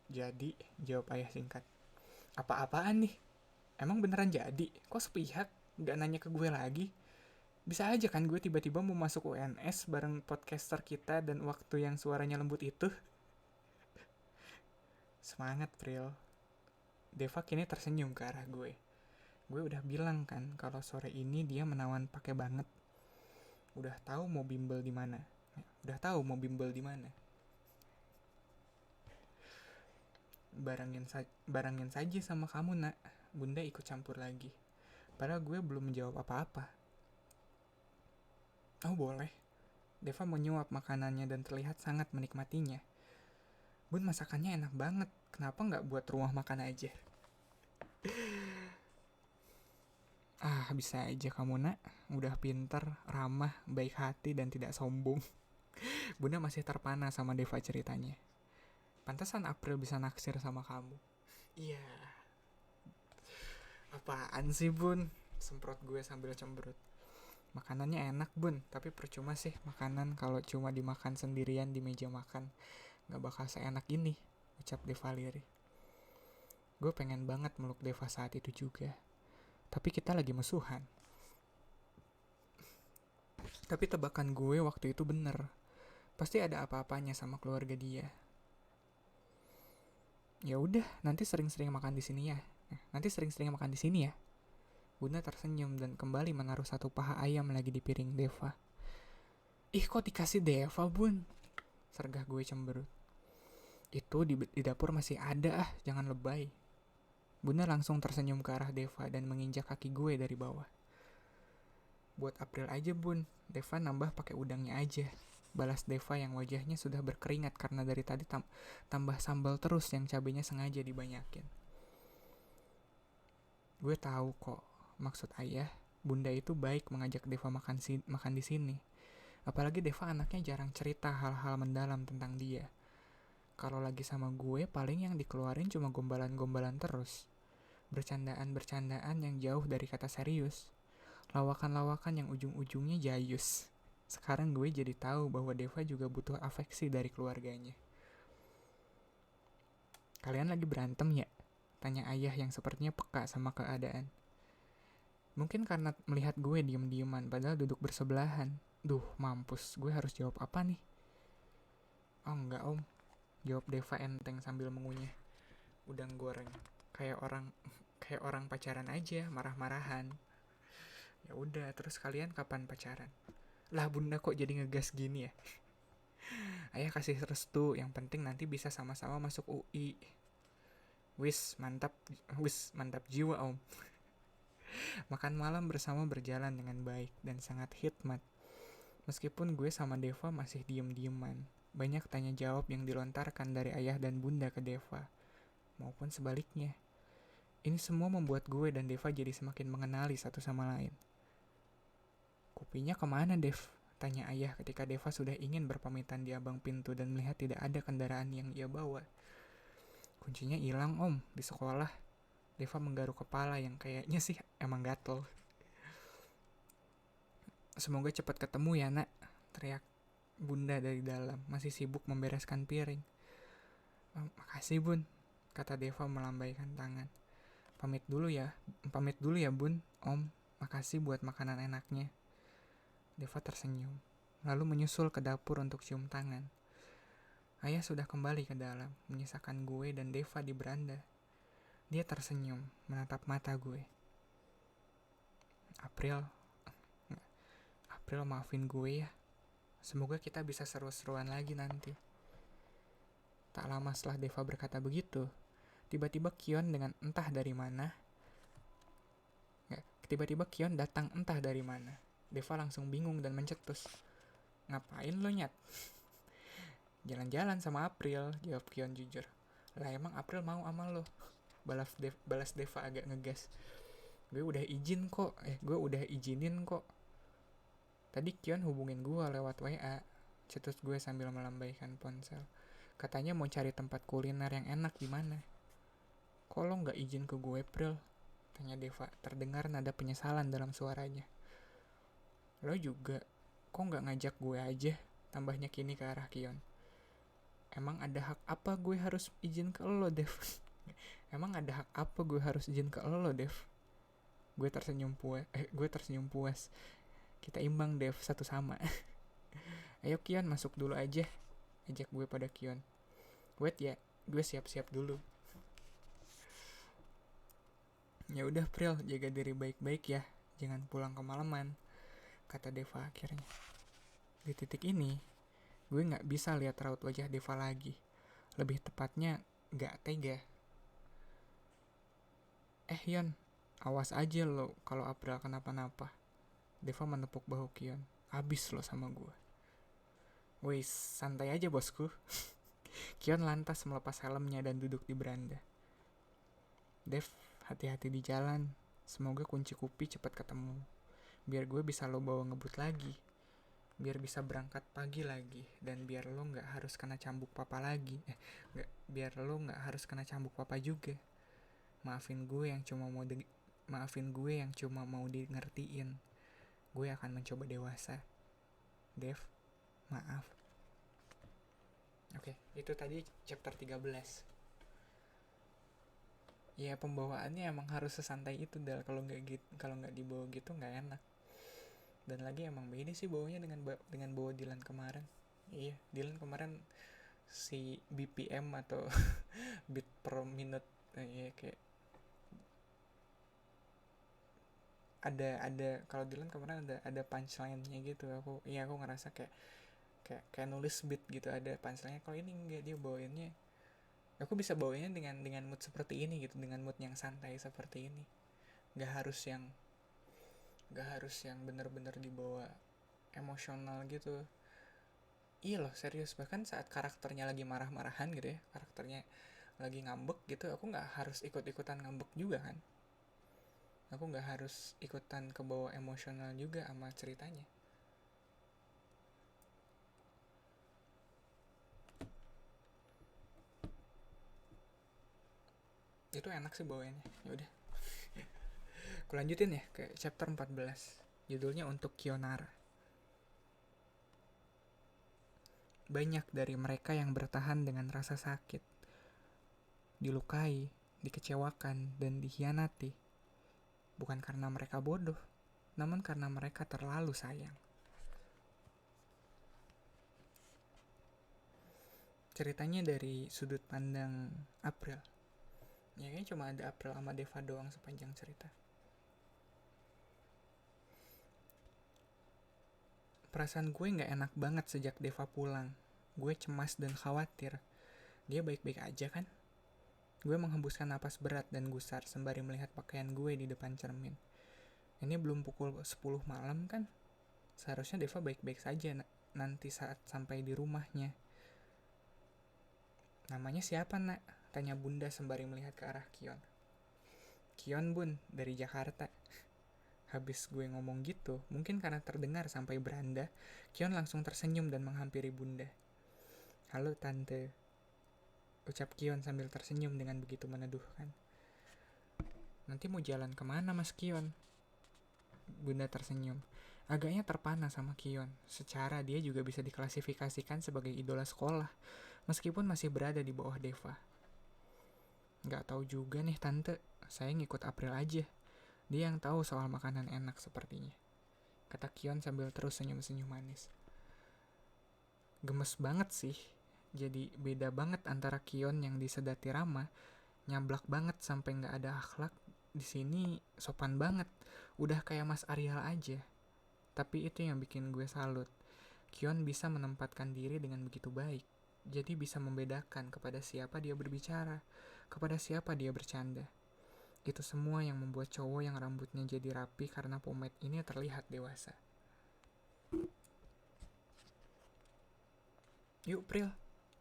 Jadi jawab ayah singkat, apa-apaan nih? Emang beneran jadi? Kok sepihak? Nggak nanya ke gue lagi? Bisa aja kan gue tiba-tiba mau masuk UNS bareng podcaster kita dan waktu yang suaranya lembut itu. Semangat, Pril. Deva kini tersenyum ke arah gue. Gue udah bilang kan kalau sore ini dia menawan pakai banget. Udah tahu mau bimbel di mana. Udah tahu mau bimbel di mana. Barangin saja sama kamu, Nak. Bunda ikut campur lagi. Padahal gue belum menjawab apa-apa. Oh, boleh. Deva menyuap makanannya dan terlihat sangat menikmatinya. Bun, masakannya enak banget. Kenapa nggak buat rumah makan aja? Ah, bisa aja kamu, Nak. Udah pinter, ramah, baik hati, dan tidak sombong. Bunda masih terpana sama Deva ceritanya. Pantesan April bisa naksir sama kamu. Iya. Apaan sih, Bun? Semprot gue sambil cemberut. Makanannya enak, Bun, tapi percuma sih makanan kalau cuma dimakan sendirian di meja makan. Gak bakal seenak ini, ucap Deva lirih. Gue pengen banget meluk Deva saat itu juga. Tapi kita lagi musuhan. Tapi tebakan gue waktu itu bener. Pasti ada apa-apanya sama keluarga dia. Ya udah, nanti sering-sering makan di sini ya. Nanti sering-sering makan di sini ya. Bunda tersenyum dan kembali menaruh satu paha ayam lagi di piring Deva. Ih, kok dikasih Deva, Bun? Sergah gue cemberut. Itu di dapur masih ada ah, jangan lebay. Bunda langsung tersenyum ke arah Deva dan menginjak kaki gue dari bawah. Buat April aja, Bun. Deva nambah pakai udangnya aja. Balas Deva yang wajahnya sudah berkeringat karena dari tadi tambah sambal terus yang cabenya sengaja dibanyakin. Gue tahu kok, maksud ayah, Bunda itu baik mengajak Deva makan di sini. Apalagi Deva anaknya jarang cerita hal-hal mendalam tentang dia. Kalau lagi sama gue, paling yang dikeluarin cuma gombalan-gombalan terus. Bercandaan-bercandaan yang jauh dari kata serius. Lawakan-lawakan yang ujung-ujungnya jayus. Sekarang gue jadi tahu bahwa Deva juga butuh afeksi dari keluarganya. Kalian lagi berantem ya? Tanya ayah yang sepertinya peka sama keadaan. Mungkin karena melihat gue diem-dieman padahal duduk bersebelahan. Duh, mampus, gue harus jawab apa nih? Oh enggak, Om. Jawab Deva enteng sambil mengunyah udang goreng. Kayak orang pacaran aja, marah-marahan. Ya udah, terus kalian kapan pacaran? Lah, Bunda kok jadi ngegas gini ya? Ayah kasih restu, yang penting nanti bisa sama-sama masuk UI. Wis, mantap jiwa, Om. Makan malam bersama berjalan dengan baik dan sangat hikmat. Meskipun gue sama Deva masih diem-dieman, banyak tanya jawab yang dilontarkan dari ayah dan bunda ke Deva, maupun sebaliknya. Ini semua membuat gue dan Deva jadi semakin mengenali satu sama lain. Kopinya kemana, Dev? Tanya ayah ketika Deva sudah ingin berpamitan di abang pintu dan melihat tidak ada kendaraan yang ia bawa. Kuncinya hilang, Om, di sekolah. Deva menggaruk kepala yang kayaknya sih emang gatel. Semoga cepat ketemu ya, Nak, teriak Bunda dari dalam, masih sibuk membereskan piring. Makasih, Bun, kata Deva melambaikan tangan. Pamit dulu ya, Bun, Om. Makasih buat makanan enaknya. Deva tersenyum, lalu menyusul ke dapur untuk cium tangan. Ayah sudah kembali ke dalam, menyisakan gue dan Deva di beranda. Dia tersenyum, menatap mata gue. April, maafin gue ya. Semoga kita bisa seru-seruan lagi nanti. Tak lama setelah Deva berkata begitu, tiba-tiba Kion datang entah dari mana. Deva langsung bingung dan mencetus. Ngapain lo, Nyat? Jalan-jalan sama April, jawab Kion jujur. Lah emang April mau sama lo? Balas Deva agak ngegas. Gue udah izinin kok. Tadi Kion hubungin gue lewat WA, cetus gue sambil melambaikan ponsel. Katanya mau cari tempat kuliner yang enak di mana. Kok lo nggak izin ke gue, April? Tanya Deva, terdengar nada penyesalan dalam suaranya. Lo juga, kok nggak ngajak gue aja? Tambahnya kini ke arah Kion. Emang ada hak apa gue harus izin ke lo, Dev? Emang ada hak apa gue harus izin ke lo, Dev? Gue tersenyum puas. Kita imbang, Dev, satu sama. Ayo Kion, masuk dulu aja, ajak gue pada Kion. Wait ya, gue siap-siap dulu. Ya udah Pril, jaga diri baik-baik ya, jangan pulang kemalaman, kata Deva akhirnya. Di titik ini, gue gak bisa lihat raut wajah Deva lagi. Lebih tepatnya, gak tega. Yon, awas aja lo kalau April kenapa-napa. Deva menepuk bahu Kion. Abis lo sama gue. Wis, santai aja bosku. Kion lantas melepas helmnya dan duduk di beranda. Dev, hati-hati di jalan. Semoga kunci Kupi cepat ketemu. Biar gue bisa lo bawa ngebut lagi. Biar bisa berangkat pagi lagi. Dan biar lo gak harus kena cambuk papa lagi. Biar lo gak harus kena cambuk papa juga. Maafin gue yang cuma mau di ngertiin. Gue akan mencoba dewasa. Dev, maaf. Oke, itu tadi chapter 13. Ya pembawaannya emang harus sesantai itu Dal. Kalau nggak dibawa gitu nggak enak. Dan lagi emang beda sih bawanya dengan bawa Dylan kemarin. Iya, Dylan kemarin si BPM atau beat per minute, ya kayak ada kalau Dylan kemarin ada punchline-nya gitu. Aku ngerasa kayak nulis beat gitu, ada punchline-nya. Kalau ini enggak, dia bawainnya, aku bisa bawainnya dengan mood seperti ini gitu, dengan mood yang santai seperti ini. Gak harus yang bener-bener dibawa emosional gitu. Iya loh, serius. Bahkan saat karakternya lagi marah-marahan gitu ya, karakternya lagi ngambek gitu, aku gak harus ikut-ikutan ngambek juga kan. Aku gak harus ikutan kebawa emosional juga sama ceritanya. Itu enak sih bawaannya. Ya udah. Aku lanjutin ya ke chapter 14. Judulnya Untuk Kionara. Banyak dari mereka yang bertahan dengan rasa sakit, dilukai, dikecewakan, dan dikhianati. Bukan karena mereka bodoh, namun karena mereka terlalu sayang. Ceritanya dari sudut pandang April. Ya kayaknya cuma ada April sama Deva doang sepanjang cerita. Perasaan gue gak enak banget sejak Deva pulang. Gue cemas dan khawatir. Dia baik-baik aja kan? Gue menghembuskan napas berat dan gusar sembari melihat pakaian gue di depan cermin. Ini belum pukul 10 malam kan? Seharusnya Deva baik-baik saja nanti saat sampai di rumahnya. Namanya siapa nak? Tanya bunda sembari melihat ke arah Kion. Kion bun, dari Jakarta. Habis gue ngomong gitu, mungkin karena terdengar sampai beranda, Kion langsung tersenyum dan menghampiri bunda. Halo tante, ucap Kion sambil tersenyum dengan begitu meneduhkan. Nanti mau jalan kemana mas Kion? Bunda tersenyum. Agaknya terpana sama Kion. Secara dia juga bisa diklasifikasikan sebagai idola sekolah, meskipun masih berada di bawah Deva. Gak tahu juga nih tante, saya ngikut April aja. Dia yang tahu soal makanan enak sepertinya, kata Kion sambil terus senyum-senyum manis. Gemes banget sih. Jadi beda banget antara Kion yang disedati Rama, nyablak banget sampai gak ada akhlak. Di sini sopan banget, udah kayak Mas Ariel aja. Tapi itu yang bikin gue salut. Kion bisa menempatkan diri dengan begitu baik. Jadi bisa membedakan kepada siapa dia berbicara, kepada siapa dia bercanda. Itu semua yang membuat cowok yang rambutnya jadi rapi karena pomade ini terlihat dewasa. Yuk Pril,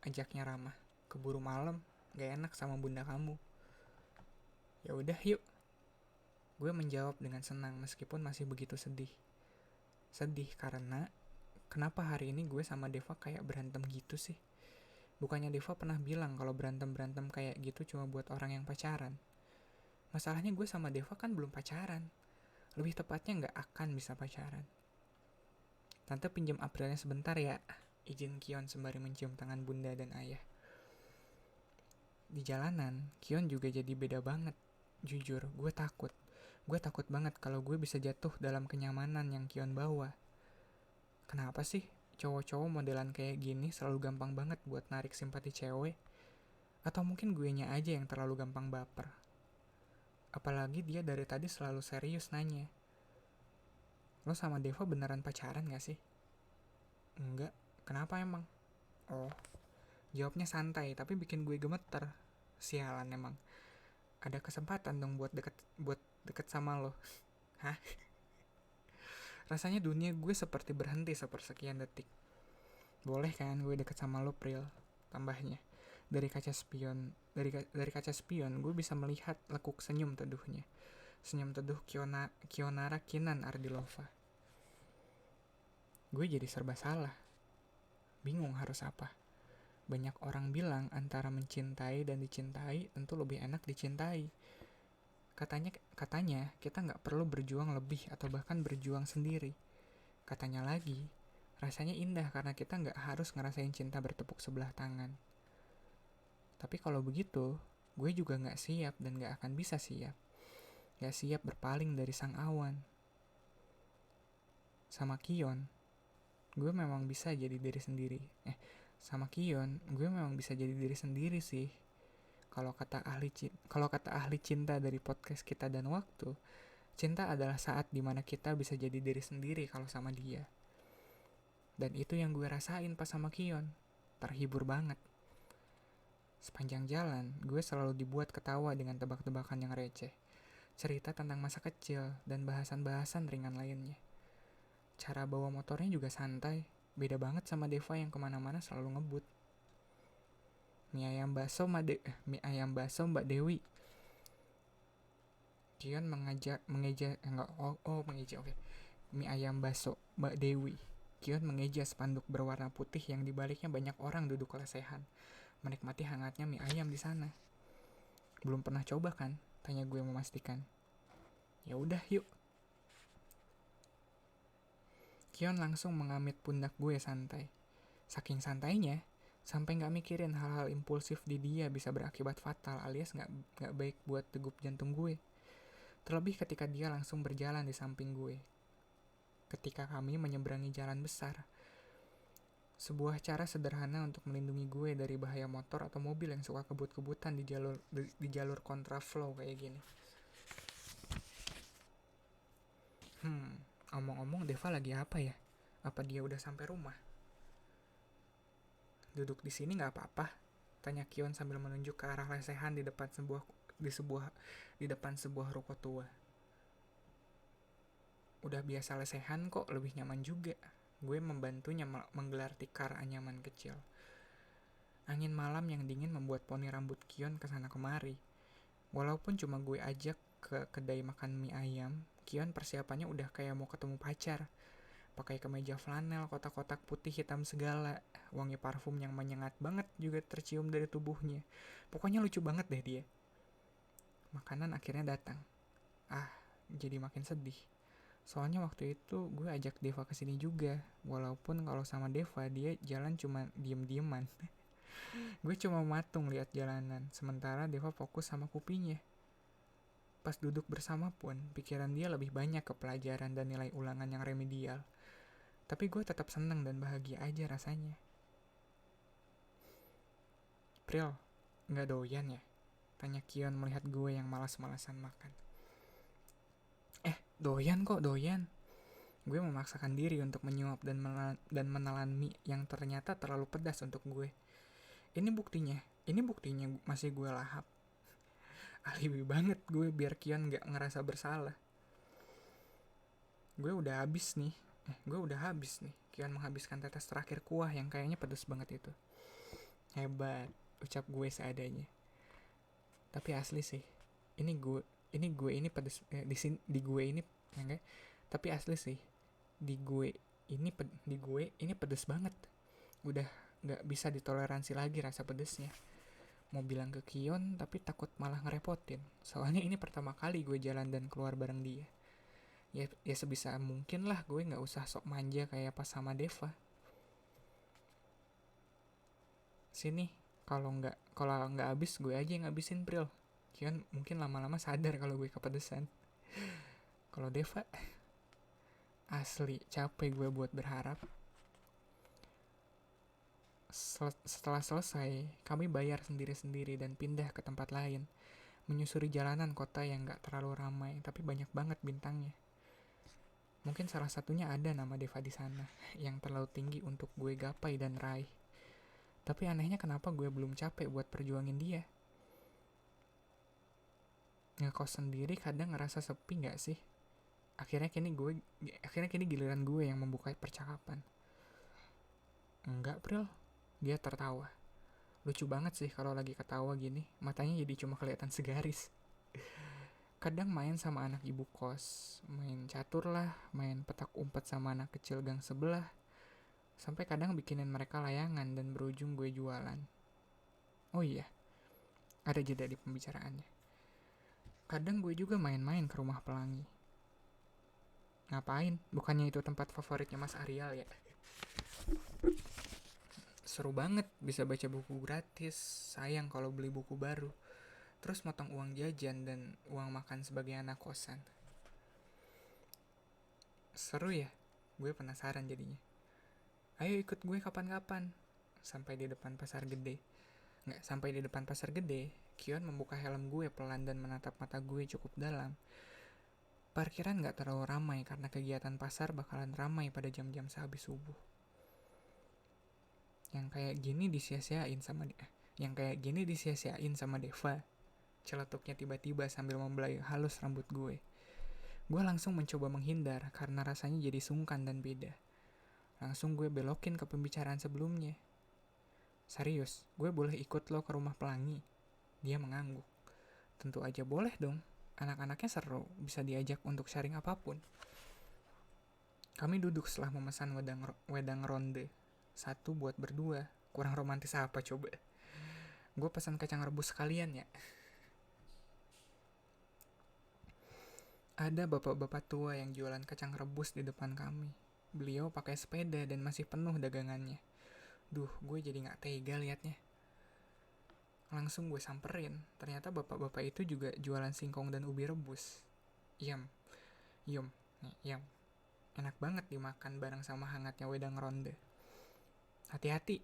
ajaknya Rama. Keburu malam, gak enak sama bunda kamu. Ya udah yuk. Gue menjawab dengan senang meskipun masih begitu sedih. Sedih karena kenapa hari ini gue sama Deva kayak berantem gitu sih? Bukannya Deva pernah bilang kalau berantem-berantem kayak gitu cuma buat orang yang pacaran. Masalahnya gue sama Deva kan belum pacaran. Lebih tepatnya gak akan bisa pacaran. Tante pinjam Aprilnya sebentar ya. izin Kion sembari mencium tangan bunda dan ayah. Di jalanan, Kion juga jadi beda banget. Jujur, gue takut. Gue takut banget kalau gue bisa jatuh dalam kenyamanan yang Kion bawa. Kenapa sih cowok-cowok modelan kayak gini selalu gampang banget buat narik simpati cewek? Atau mungkin guenya aja yang terlalu gampang baper? Apalagi dia dari tadi selalu serius nanya, lo sama Deva beneran pacaran gak sih? Enggak, kenapa emang? Oh, jawabnya santai tapi bikin gue gemeter. Sialan emang. Ada kesempatan dong buat deket sama lo. Hah? Rasanya dunia gue seperti berhenti sepersekian detik. Boleh kan gue deket sama lo, Pril? Tambahnya. Dari kaca spion gue bisa melihat lekuk senyum teduhnya. Senyum teduh Kionara Kinan Ardilova. Gue jadi serba salah. Bingung harus apa. Banyak orang bilang antara mencintai dan dicintai tentu lebih enak dicintai. Katanya kita nggak perlu berjuang lebih atau bahkan berjuang sendiri. Katanya lagi, rasanya indah karena kita nggak harus ngerasain cinta bertepuk sebelah tangan. Tapi kalau begitu, gue juga nggak siap dan nggak akan bisa siap. Nggak siap berpaling dari sang awan. Sama Kion, gue memang bisa jadi diri sendiri. Sama Kion, gue memang bisa jadi diri sendiri sih. Kalau kata ahli cinta dari podcast Kita dan Waktu, cinta adalah saat dimana kita bisa jadi diri sendiri kalau sama dia. Dan itu yang gue rasain pas sama Kion. Terhibur banget. Sepanjang jalan, gue selalu dibuat ketawa dengan tebak-tebakan yang receh. Cerita tentang masa kecil dan bahasan-bahasan ringan lainnya. Cara bawa motornya juga santai. Beda banget sama Deva yang kemana-mana selalu ngebut. Mie ayam bakso Mbak Dewi. Kion mengeja oke. Mie ayam bakso Mbak Dewi. Kion mengeja spanduk berwarna putih yang dibaliknya banyak orang duduk lesehan, menikmati hangatnya mie ayam di sana. Belum pernah coba kan? Tanya gue memastikan. Ya udah yuk. Kion langsung mengamit pundak gue santai. Saking santainya, sampai nggak mikirin hal-hal impulsif di dia bisa berakibat fatal alias nggak baik buat degup jantung gue. Terlebih ketika dia langsung berjalan di samping gue. Ketika kami menyeberangi jalan besar. Sebuah cara sederhana untuk melindungi gue dari bahaya motor atau mobil yang suka kebut-kebutan di jalur kontraflow kayak gini. Omong-omong Deva lagi apa ya? Apa dia udah sampai rumah? Duduk di sini nggak apa-apa? Tanya Kion sambil menunjuk ke arah lesehan di depan sebuah ruko tua. Udah biasa lesehan kok, lebih nyaman juga. Gue membantunya menggelar tikar anyaman kecil. Angin malam yang dingin membuat poni rambut Kion kesana kemari. Walaupun cuma gue ajak ke kedai makan mie ayam, Kion persiapannya udah kayak mau ketemu pacar. Pakai kemeja flanel kotak-kotak putih hitam segala. Wangi parfum yang menyengat banget juga tercium dari tubuhnya. Pokoknya lucu banget deh dia. Makanan akhirnya datang. Jadi makin sedih. Soalnya waktu itu gue ajak Deva kesini juga. Walaupun kalau sama Deva dia jalan cuma diem-dieman. Gue cuma matung lihat jalanan. Sementara Deva fokus sama kupinya. Pas duduk bersama pun, pikiran dia lebih banyak ke pelajaran dan nilai ulangan yang remedial. Tapi gue tetap seneng dan bahagia aja rasanya. Pril, gak doyan ya? Tanya Kion melihat gue yang malas-malasan makan. Doyan kok, doyan. Gue memaksakan diri untuk menyuap dan menelan mie yang ternyata terlalu pedas untuk gue. Ini buktinya masih gue lahap. Alibi banget gue biar Kion gak ngerasa bersalah. Gue udah habis nih. Kion menghabiskan tetes terakhir kuah yang kayaknya pedas banget itu. Hebat, ucap gue seadanya. Tapi asli sih, ini pedas di gue ini enggak. Tapi asli sih, di gue ini pedas banget. Udah nggak bisa ditoleransi lagi rasa pedesnya. Mau bilang ke Kion tapi takut malah ngerepotin. Soalnya ini pertama kali gue jalan dan keluar bareng dia. Ya sebisa mungkin lah gue nggak usah sok manja kayak pas sama Deva. Sini, kalau nggak habis gue aja yang ngabisin, Pril. Kion mungkin lama-lama sadar kalau gue kepedesan. Kalau Deva, asli capek gue buat berharap. Setelah selesai, kami bayar sendiri-sendiri dan pindah ke tempat lain, menyusuri jalanan kota yang gak terlalu ramai, tapi banyak banget bintangnya. Mungkin salah satunya ada nama Deva di sana, yang terlalu tinggi untuk gue gapai dan raih. Tapi anehnya kenapa gue belum capek buat perjuangin dia? Ngekos sendiri kadang ngerasa sepi gak sih? Akhirnya kini giliran gue yang membuka percakapan. Enggak, Pril. Dia tertawa. Lucu banget sih kalau lagi ketawa gini, matanya jadi cuma kelihatan segaris. Kadang main sama anak ibu kos, main catur lah, main petak umpet sama anak kecil gang sebelah, sampai kadang bikinin mereka layangan dan berujung gue jualan. Oh iya, ada jeda di pembicaraannya. Kadang gue juga main-main ke rumah pelangi. Ngapain? Bukannya itu tempat favoritnya Mas Arial ya? Seru banget, bisa baca buku gratis. Sayang kalau beli buku baru. Terus motong uang jajan dan uang makan sebagai anak kosan. Seru ya? Gue penasaran jadinya. Ayo ikut gue kapan-kapan. Sampai di depan pasar gede. Nggak sampai di depan pasar gede, Kion membuka helm gue pelan dan menatap mata gue cukup dalam. Parkiran nggak terlalu ramai karena kegiatan pasar bakalan ramai pada jam-jam sehabis subuh. Yang kayak gini disia-siain sama Deva. Celetuknya tiba-tiba sambil membelai halus rambut gue. Gue langsung mencoba menghindar karena rasanya jadi sungkan dan beda. Langsung gue belokin ke pembicaraan sebelumnya. Serius, gue boleh ikut lo ke rumah pelangi? Dia mengangguk. Tentu aja boleh dong. Anak-anaknya seru, bisa diajak untuk sharing apapun. Kami duduk setelah memesan wedang ronde. Satu buat berdua. Kurang romantis apa coba? Gue pesan kacang rebus sekalian ya. Ada bapak-bapak tua yang jualan kacang rebus di depan kami. Beliau pakai sepeda dan masih penuh dagangannya. Duh, gue jadi gak tega liatnya. Langsung gue samperin. Ternyata bapak-bapak itu juga jualan singkong dan ubi rebus. Yum. Enak banget dimakan bareng sama hangatnya wedang ronde. Hati-hati.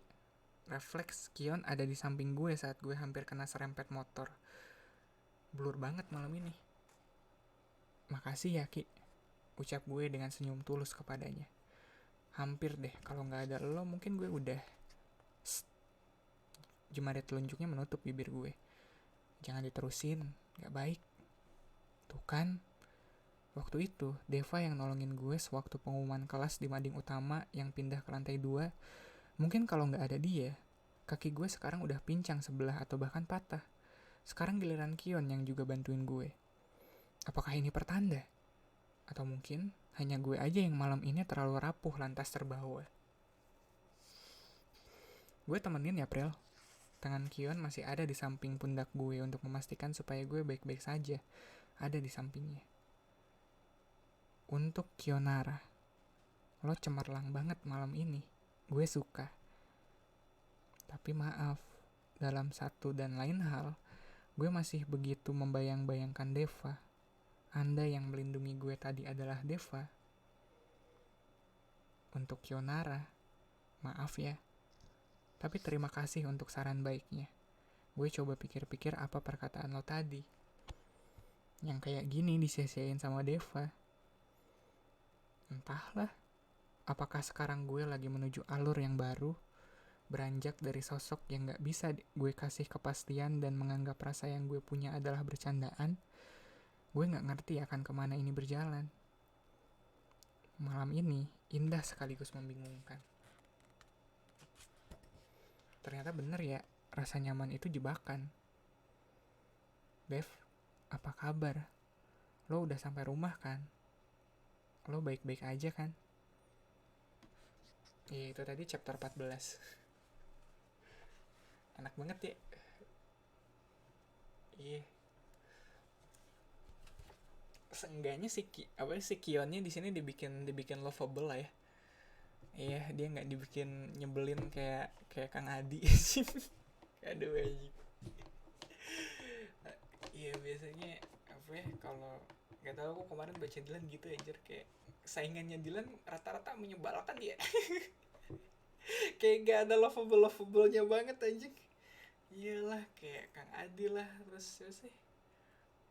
Refleks Kion ada di samping gue saat gue hampir kena serempet motor. Blur banget malam ini. Makasih ya, Ki. Ucap gue dengan senyum tulus kepadanya. Hampir deh, kalau gak ada lo mungkin gue udah... Jemari telunjuknya menutup bibir gue. Jangan diterusin, gak baik. Tuh kan, waktu itu Deva yang nolongin gue sewaktu pengumuman kelas di mading utama yang pindah ke lantai 2. Mungkin kalau gak ada dia, kaki gue sekarang udah pincang sebelah atau bahkan patah. Sekarang giliran Kion yang juga bantuin gue. Apakah ini pertanda? Atau mungkin hanya gue aja yang malam ini terlalu rapuh lantas terbawa. Gue temenin ya, Pril. Tangan Kion masih ada di samping pundak gue untuk memastikan supaya gue baik-baik saja. Ada di sampingnya. Untuk Kionara, lo cemerlang banget malam ini. Gue suka. Tapi maaf, dalam satu dan lain hal, gue masih begitu membayang-bayangkan Deva. Anda yang melindungi gue tadi adalah Deva. Untuk Kionara, maaf ya. Tapi terima kasih untuk saran baiknya. Gue coba pikir-pikir apa perkataan lo tadi. Yang kayak gini disia-siain sama Deva. Entahlah, apakah sekarang gue lagi menuju alur yang baru, beranjak dari sosok yang gak bisa gue kasih kepastian dan menganggap rasa yang gue punya adalah bercandaan. Gue gak ngerti akan kemana ini berjalan. Malam ini indah sekaligus membingungkan. Ternyata bener ya, rasa nyaman itu jebakan. Dev, apa kabar? Lo udah sampai rumah kan? Lo baik-baik aja kan? Iya, itu tadi chapter 14. Enak banget ya. Iya. Seenggaknya si Kionnya di sini dibikin lovable lah ya. Iya, dia nggak dibikin nyebelin kayak kayak Kang Adi. Aduh anjing. Iya biasanya apa ya, kalau nggak tahu, aku kemarin baca Dilan gitu aja, kayak saingannya Dilan rata-rata menyebalkan ya. Kayak gak ada lovable-lovable-nya banget anjing. Iyalah kayak Kang Adi lah, terus siapa sih,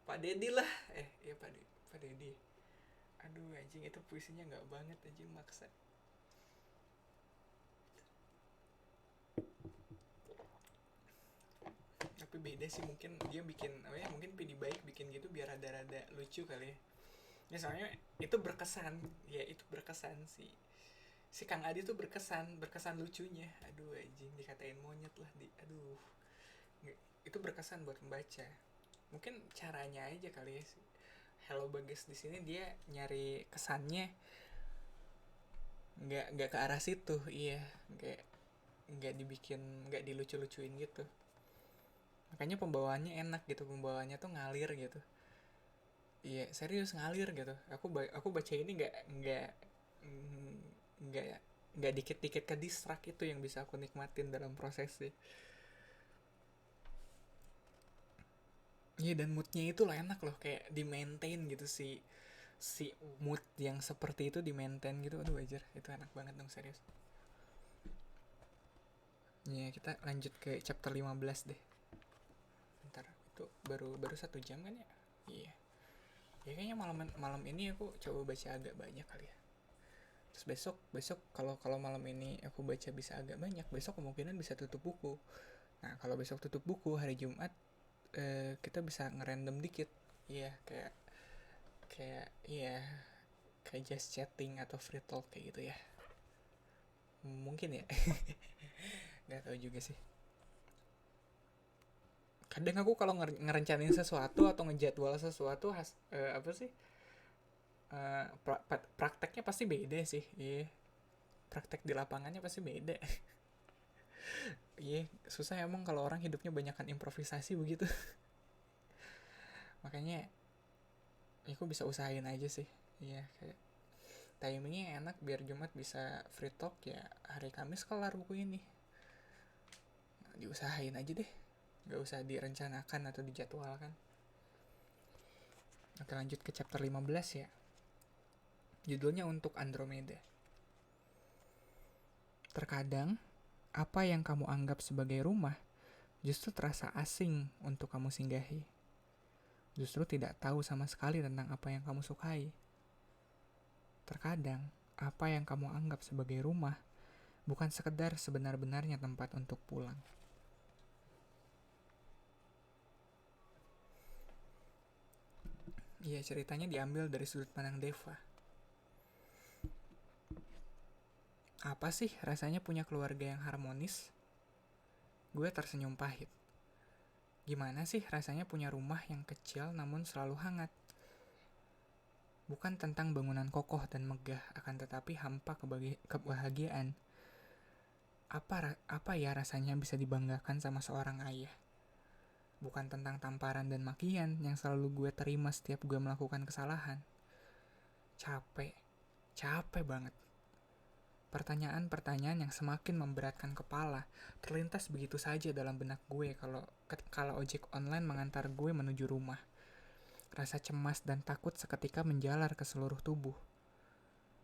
Pak Dedi lah. Iya Pak Dedi. Aduh anjing, itu puisinya nggak banget anjing, maksa. Tapi beda sih, mungkin dia bikin apa ya, mungkin PD baik bikin gitu biar rada-rada lucu kali ya. Ya soalnya itu berkesan, ya itu berkesan sih. Si Kang Adi tuh berkesan lucunya. Aduh anjing, dikatain monyet lah di, aduh. Itu berkesan buat membaca. Mungkin caranya aja kali ya. Hello Bagas di sini dia nyari kesannya nggak ke arah situ, iya, nggak dibikin, nggak dilucu-lucuin gitu. Makanya pembawaannya enak gitu, pembawaannya tuh ngalir gitu. Iya serius ngalir gitu. Aku baca ini mm, nggak nggak dikit-dikit ke distract, itu yang bisa aku nikmatin dalam prosesnya. Iya, dan moodnya itu loh enak loh, kayak di maintain gitu, si si mood yang seperti itu di maintain gitu. Aduh wajar, itu enak banget dong, serius. Iya, kita lanjut ke chapter 15 deh. Ntar itu baru baru 1 jam kan ya. Iya, ya kayaknya malam malam ini aku coba baca agak banyak kali ya. Terus besok besok kalau kalau malam ini aku baca bisa agak banyak, besok kemungkinan bisa tutup buku. Nah kalau besok tutup buku hari Jumat, kita bisa ngerandom dikit. Iya, kayak kayak iya kayak just chatting atau free talk kayak gitu ya, mungkin ya. Nggak tahu juga sih. Kadang aku kalau ngerencanain sesuatu atau ngejadwal sesuatu apa sih, prakteknya pasti beda sih. Iya, praktek di lapangannya pasti beda. Iya, susah emang kalau orang hidupnya banyakkan improvisasi begitu. Makanya aku bisa usahain aja sih. Iya, kayak timingnya enak biar Jumat bisa free talk ya, hari Kamis kelar buku ini. Nah, diusahain aja deh, nggak usah direncanakan atau dijadwalkan. Oke, lanjut ke chapter 15 ya. Judulnya Untuk Andromeda. Terkadang apa yang kamu anggap sebagai rumah justru terasa asing untuk kamu singgahi. Justru tidak tahu sama sekali tentang apa yang kamu sukai. Terkadang apa yang kamu anggap sebagai rumah bukan sekedar sebenar-benarnya tempat untuk pulang. Iya, ceritanya diambil dari sudut pandang Deva. Apa sih rasanya punya keluarga yang harmonis? Gue tersenyum pahit. Gimana sih rasanya punya rumah yang kecil namun selalu hangat? Bukan tentang bangunan kokoh dan megah, akan tetapi hampa kebahagiaan. Apa ya rasanya bisa dibanggakan sama seorang ayah? Bukan tentang tamparan dan makian yang selalu gue terima setiap gue melakukan kesalahan. Capek, capek banget. Pertanyaan-pertanyaan yang semakin memberatkan kepala terlintas begitu saja dalam benak gue kalau ojek online mengantar gue menuju rumah. Rasa cemas dan takut seketika menjalar ke seluruh tubuh.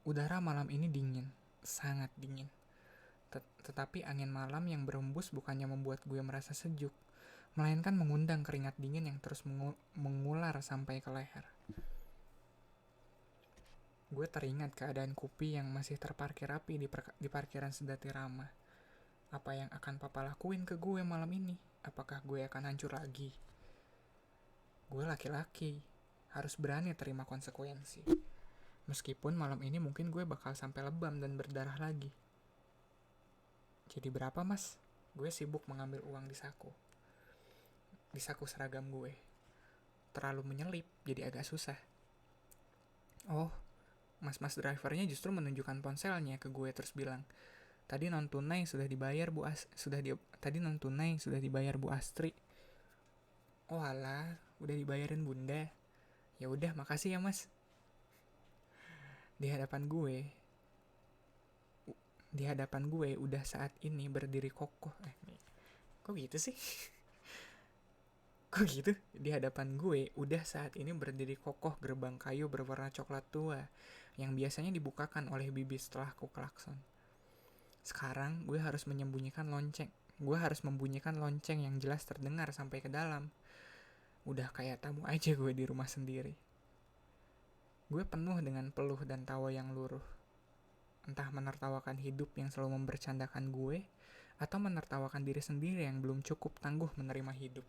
Udara malam ini dingin, sangat dingin. Tetapi angin malam yang berembus bukannya membuat gue merasa sejuk, melainkan mengundang keringat dingin yang terus mengular sampai ke leher. Gue teringat keadaan Kupi yang masih terparkir rapi di parkiran Sedati Rama. Apa yang akan papa lakuin ke gue malam ini? Apakah gue akan hancur lagi? Gue laki-laki, harus berani terima konsekuensi. Meskipun malam ini mungkin gue bakal sampai lebam dan berdarah lagi. Jadi berapa mas? Gue sibuk mengambil uang di saku. Di saku seragam gue. Terlalu menyelip, jadi agak susah. Oh, mas-mas drivernya justru menunjukkan ponselnya ke gue terus bilang, tadi non tunai sudah dibayar Bu Astri. Oh alah, udah dibayarin bunda. Ya udah, makasih ya mas. Di hadapan gue, Di hadapan gue udah saat ini berdiri kokoh. Kok gitu sih? Kok gitu? Di hadapan gue udah saat ini berdiri kokoh gerbang kayu berwarna coklat tua yang biasanya dibukakan oleh bibi setelah ku klakson. Sekarang gue harus menyembunyikan lonceng. Gue harus membunyikan lonceng yang jelas terdengar sampai ke dalam. Udah kayak tamu aja gue di rumah sendiri. Gue penuh dengan peluh dan tawa yang luruh. Entah menertawakan hidup yang selalu membercandakan gue, atau menertawakan diri sendiri yang belum cukup tangguh menerima hidup.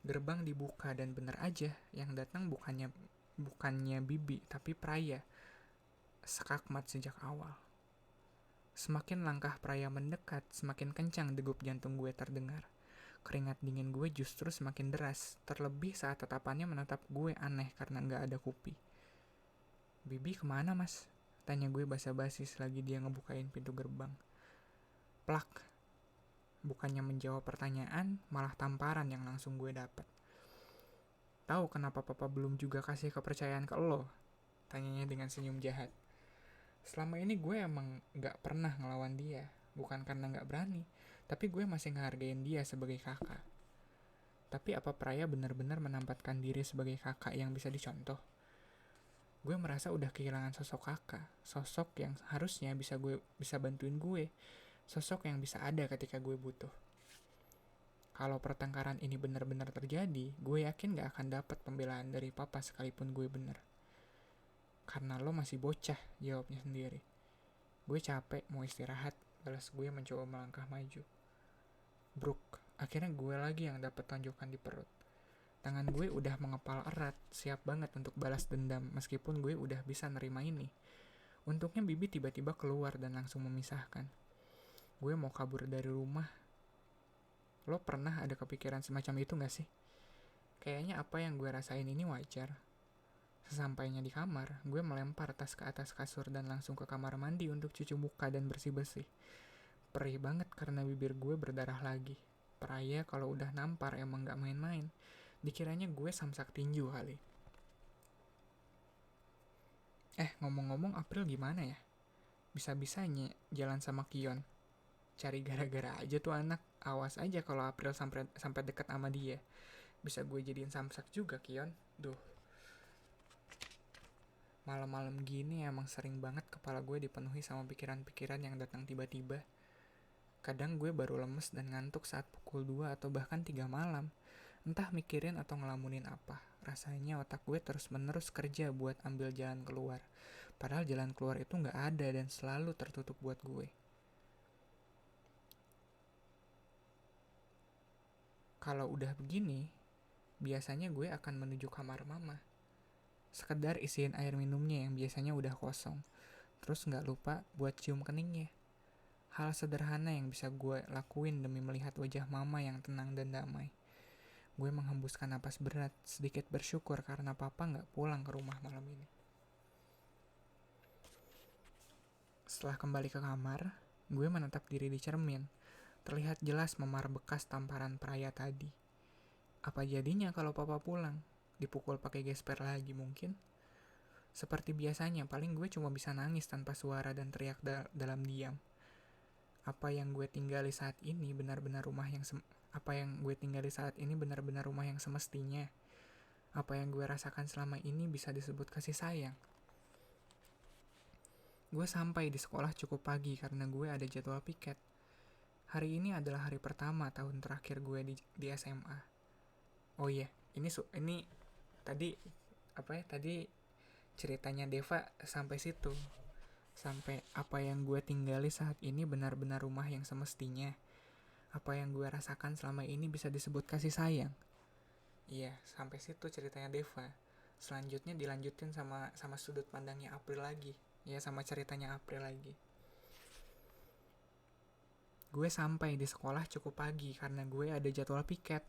Gerbang dibuka dan bener aja, yang datang bukannya bibi, tapi Praya. Sekakmat sejak awal. Semakin langkah Praya mendekat, semakin kencang degup jantung gue terdengar. Keringat dingin gue justru semakin deras, terlebih saat tatapannya menatap gue aneh karena gak ada kupi. Bibi kemana mas? Tanya gue basa-basi selagi dia ngebukain pintu gerbang. Plak. Bukannya menjawab pertanyaan, malah tamparan yang langsung gue dapat. Tahu kenapa papa belum juga kasih kepercayaan ke lo? Tanyanya dengan senyum jahat. Selama ini gue emang gak pernah ngelawan dia. Bukan karena gak berani, tapi gue masih ngehargain dia sebagai kakak. Tapi apa Praya benar-benar menempatkan diri sebagai kakak yang bisa dicontoh? Gue merasa udah kehilangan sosok kakak, sosok yang harusnya bisa bantuin gue, sosok yang bisa ada ketika gue butuh. Kalau pertengkaran ini benar-benar terjadi, gue yakin gak akan dapat pembelaan dari papa sekalipun gue bener. Karena lo masih bocah, jawabnya sendiri. Gue capek, mau istirahat, balas gue mencoba melangkah maju. Bruk, akhirnya gue lagi yang dapat tonjokan di perut. Tangan gue udah mengepal erat, siap banget untuk balas dendam meskipun gue udah bisa nerima ini. Untungnya bibi tiba-tiba keluar dan langsung memisahkan. Gue mau kabur dari rumah. Lo pernah ada kepikiran semacam itu gak sih? Kayaknya apa yang gue rasain ini wajar. Sesampainya di kamar, gue melempar tas ke atas kasur dan langsung ke kamar mandi untuk cuci muka dan bersih-bersih. Perih banget karena bibir gue berdarah lagi. Praya kalau udah nampar emang gak main-main. Dikiranya gue samsak tinju kali. Ngomong-ngomong April gimana ya? Bisa-bisanya jalan sama Kion. Cari gara-gara aja tuh anak. Awas aja kalau April sampai deket sama dia. Bisa gue jadiin samsak juga Kion. Duh. Malam-malam gini emang sering banget kepala gue dipenuhi sama pikiran-pikiran yang datang tiba-tiba. Kadang gue baru lemes dan ngantuk saat pukul 2 atau bahkan 3 malam. Entah mikirin atau ngelamunin apa. Rasanya otak gue terus-menerus kerja buat ambil jalan keluar. Padahal jalan keluar itu gak ada dan selalu tertutup buat gue. Kalau udah begini, biasanya gue akan menuju kamar mama. Sekedar isiin air minumnya yang biasanya udah kosong. Terus gak lupa buat cium keningnya. Hal sederhana yang bisa gue lakuin demi melihat wajah mama yang tenang dan damai. Gue menghembuskan napas berat, sedikit bersyukur karena papa gak pulang ke rumah malam ini. Setelah kembali ke kamar, gue menatap diri di cermin. Terlihat jelas memar bekas tamparan Praya tadi. Apa jadinya kalau papa pulang? Dipukul pakai gesper lagi mungkin? Seperti biasanya, paling gue cuma bisa nangis tanpa suara dan teriak dalam diam. Apa yang gue tinggali saat ini benar-benar rumah yang semestinya. Apa yang gue rasakan selama ini bisa disebut kasih sayang. Gue sampai di sekolah cukup pagi karena gue ada jadwal piket. Hari ini adalah hari pertama tahun terakhir gue di SMA. Oh iya, ini tadi ceritanya Deva sampai situ. Sampai apa yang gue tinggali saat ini benar-benar rumah yang semestinya. Apa yang gue rasakan selama ini bisa disebut kasih sayang. Iya, sampai situ ceritanya Deva. Selanjutnya dilanjutin sama sudut pandangnya April lagi. Ya, sama ceritanya April lagi. Gue sampai di sekolah cukup pagi karena gue ada jadwal piket.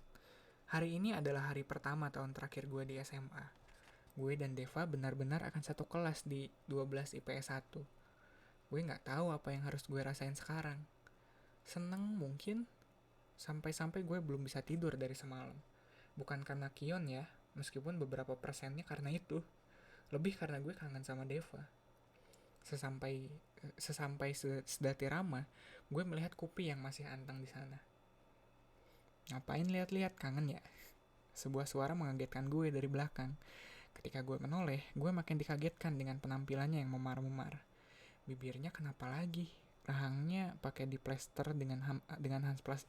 Hari ini adalah hari pertama tahun terakhir gue di SMA. Gue dan Deva benar-benar akan satu kelas di 12 IPS 1. Gue gak tahu apa yang harus gue rasain sekarang. Seneng mungkin, sampai-sampai gue belum bisa tidur dari semalam. Bukan karena Kion ya, meskipun beberapa persennya karena itu. Lebih karena gue kangen sama Deva. Sesampai sedati Rama, gue melihat Kupi yang masih anteng di sana. Ngapain lihat-lihat, kangen ya? Sebuah suara mengagetkan gue dari belakang. Ketika gue menoleh, gue makin dikagetkan dengan penampilannya yang memar-memar. Bibirnya kenapa lagi? Rahangnya pakai diplester dengan Hansaplast.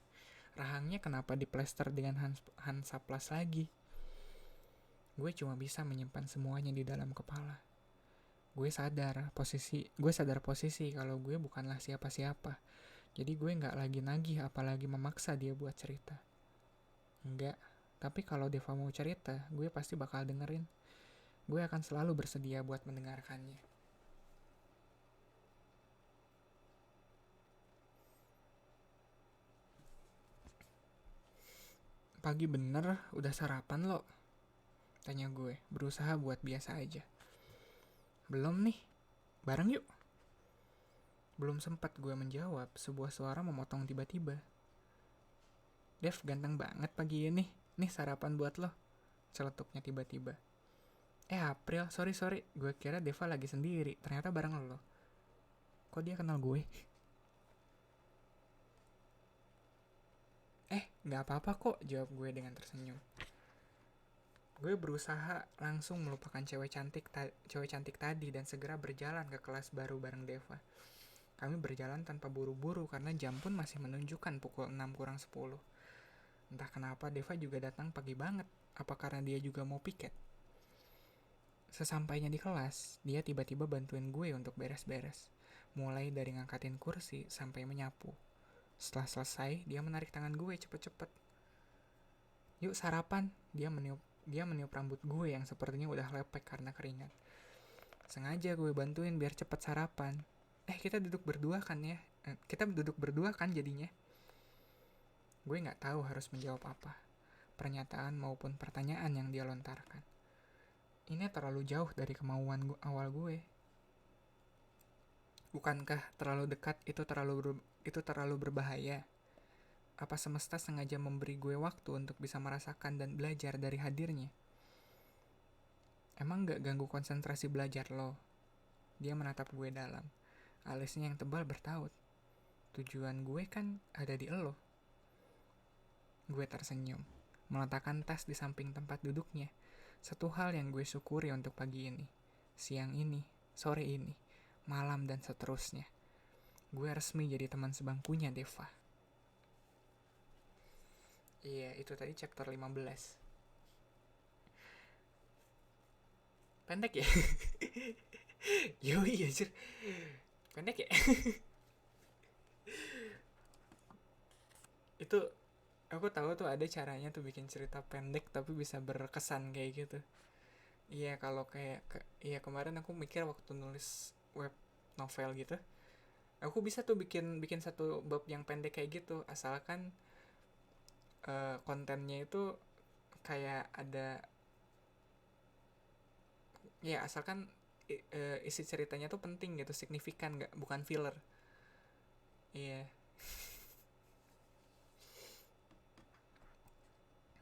Rahangnya kenapa diplester dengan Hansaplast lagi? Gue cuma bisa menyimpan semuanya di dalam kepala. Gue sadar posisi kalau gue bukanlah siapa-siapa. Jadi gue nggak lagi nagih apalagi memaksa dia buat cerita. Enggak. Tapi kalau Deva mau cerita, gue pasti bakal dengerin. Gue akan selalu bersedia buat mendengarkannya. Pagi bener, udah sarapan lo? Tanya gue, berusaha buat biasa aja. Belum nih, bareng yuk. Belum sempat gue menjawab, sebuah suara memotong tiba-tiba. Dev, ganteng banget pagi ini. Nih sarapan buat lo. Celetuknya tiba-tiba. April, sorry. Gue kira Deva lagi sendiri, ternyata bareng lo. Kok dia kenal gue? Gak apa-apa kok, jawab gue dengan tersenyum. Gue berusaha langsung melupakan cewek cantik tadi dan segera berjalan ke kelas baru bareng Deva. Kami berjalan tanpa buru-buru karena jam pun masih menunjukkan pukul 6 kurang 10. Entah kenapa Deva juga datang pagi banget. Apa karena dia juga mau piket? Sesampainya di kelas, dia tiba-tiba bantuin gue untuk beres-beres. Mulai dari ngangkatin kursi sampai menyapu. Setelah selesai, dia menarik tangan gue cepet-cepet. Yuk sarapan, dia meniup rambut gue yang sepertinya udah lepek karena keringat. Sengaja gue bantuin biar cepet sarapan. Kita duduk berdua kan jadinya. Gue gak tahu harus menjawab apa. Pernyataan maupun pertanyaan yang dia lontarkan. Ini terlalu jauh dari kemauan awal gue. Bukankah terlalu dekat itu terlalu berbahaya? Apa semesta sengaja memberi gue waktu untuk bisa merasakan dan belajar dari hadirnya? Emang gak ganggu konsentrasi belajar lo? Dia menatap gue dalam. Alisnya yang tebal bertaut. Tujuan gue kan ada di elo. Gue tersenyum, meletakkan tas di samping tempat duduknya. Satu hal yang gue syukuri untuk pagi ini, siang ini, sore ini, malam dan seterusnya. Gue resmi jadi teman sebangkunya Deva. Iya, itu tadi chapter 15. Pendek ya? Yoi anjir. Pendek ya? Itu aku tahu tuh ada caranya tuh bikin cerita pendek tapi bisa berkesan kayak gitu. Iya, kalau kayak kemarin aku mikir waktu nulis web novel gitu. Aku bisa tuh bikin satu bab yang pendek kayak gitu, asalkan kontennya itu kayak ada, ya asalkan isi ceritanya tuh penting gitu, signifikan, nggak, bukan filler. Iya.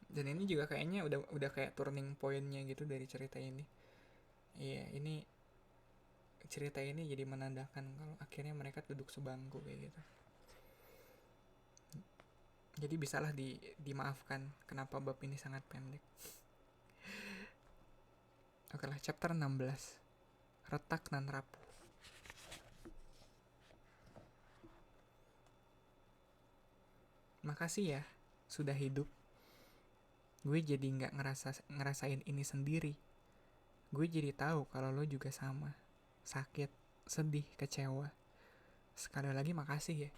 Dan ini juga kayaknya udah kayak turning pointnya gitu dari cerita ini. Iya, ini cerita ini jadi menandakan kalau akhirnya mereka duduk sebangku kayak gitu. Jadi bisalah dimaafkan kenapa bab ini sangat pendek. Oke lah, chapter 16. Retak dan rapuh. Makasih ya, sudah hidup. Gue jadi gak ngerasain ini sendiri. Gue jadi tahu kalau lo juga sama. Sakit, sedih, kecewa. Sekali lagi makasih ya.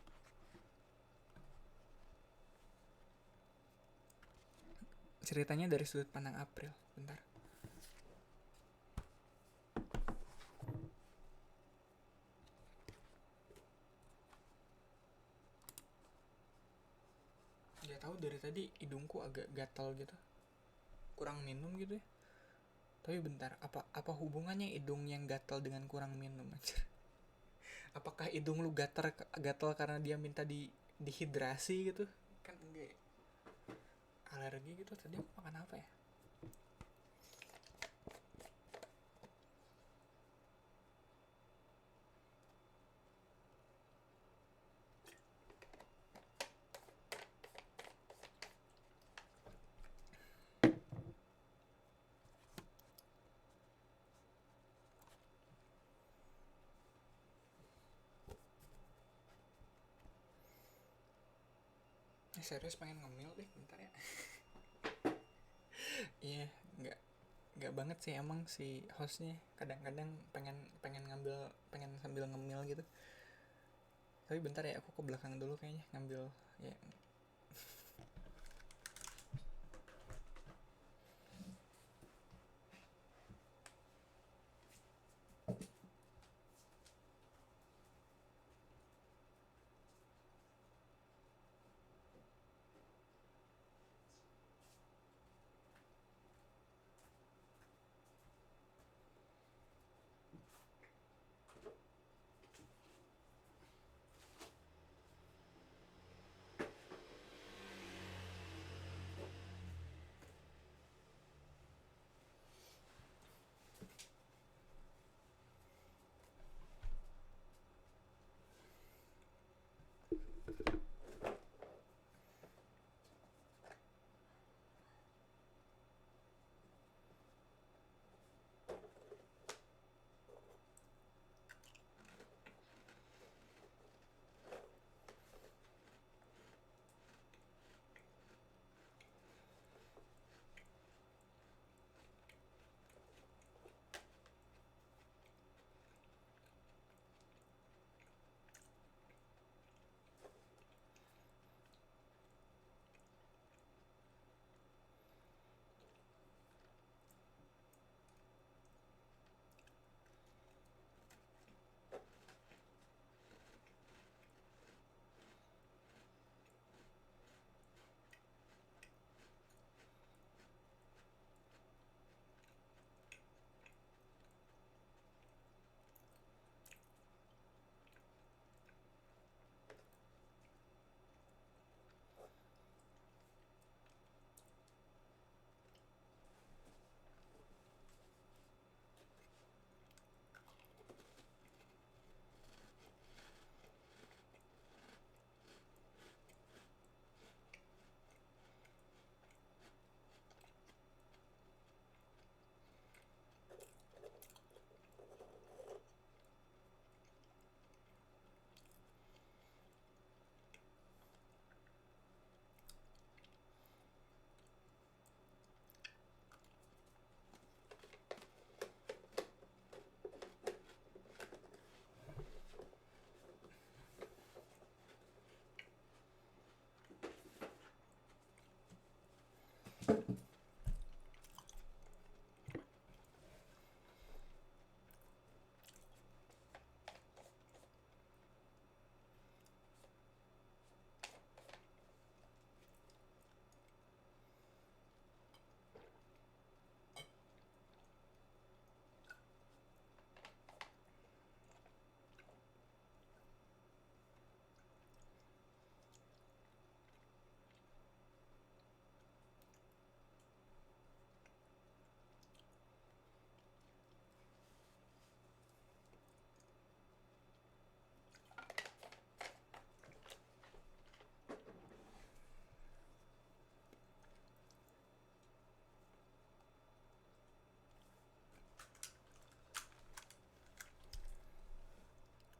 Ceritanya dari sudut pandang April. Bentar. Gak tahu dari tadi hidungku agak gatal gitu. Kurang minum gitu ya. Tapi bentar, apa hubungannya hidung yang gatal dengan kurang minum anjir? Apakah hidung lu gatal karena dia minta dihidrasi gitu? Kan enggak ya? Alergi gitu. Tadi aku makan apa ya? Serius pengen ngemil deh bentar ya. Iya, nggak nggak banget sih emang si hostnya, kadang-kadang pengen pengen ngambil, pengen sambil ngemil gitu. Tapi bentar ya, aku ke belakang dulu kayaknya ngambil ya.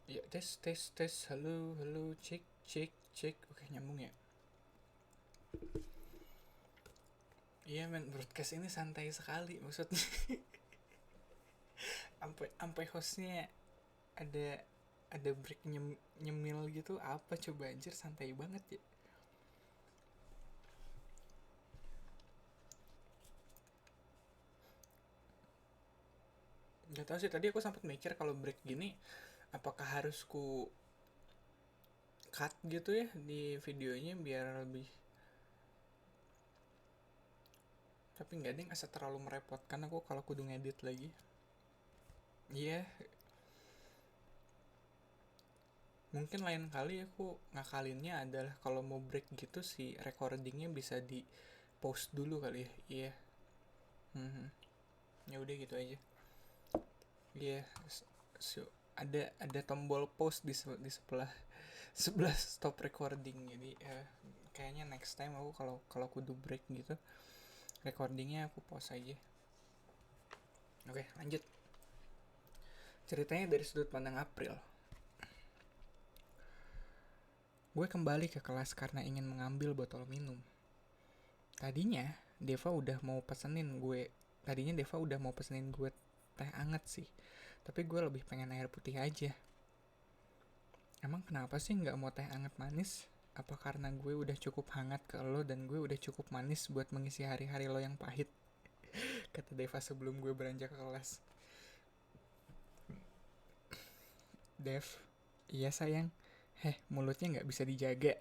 Ya, tes tes tes, halo halo, cek cek cek, oke nyambung ya. Iya men, broadcast ini santai sekali maksudnya. Sampai hostnya ada break nyemil gitu, apa coba, anjir santai banget ya. Gak tau sih, tadi aku sempat mikir kalau break gini apakah harus ku cut gitu ya di videonya biar lebih, tapi nggak deh, asa terlalu merepotkan aku kalau kudu ngedit lagi. Iya, mungkin lain kali aku ngakalinnya adalah kalau mau break gitu si recordingnya bisa di post dulu kali ya. Iya. Mhm. Ya udah gitu aja. Iya. So, ada tombol pause di sebelah sebelah stop recording, jadi kayaknya next time aku kalau kalau kudu break gitu recordingnya aku pause aja. Oke, lanjut ceritanya dari sudut pandang April. Gue kembali ke kelas karena ingin mengambil botol minum. Tadinya Deva udah mau pesenin gue teh anget sih. Tapi gue lebih pengen air putih aja. Emang kenapa sih nggak mau teh anget manis? Apa karena gue udah cukup hangat ke lo dan gue udah cukup manis buat mengisi hari-hari lo yang pahit? Kata Deva sebelum gue beranjak ke kelas. Dev, iya sayang. Mulutnya nggak bisa dijaga.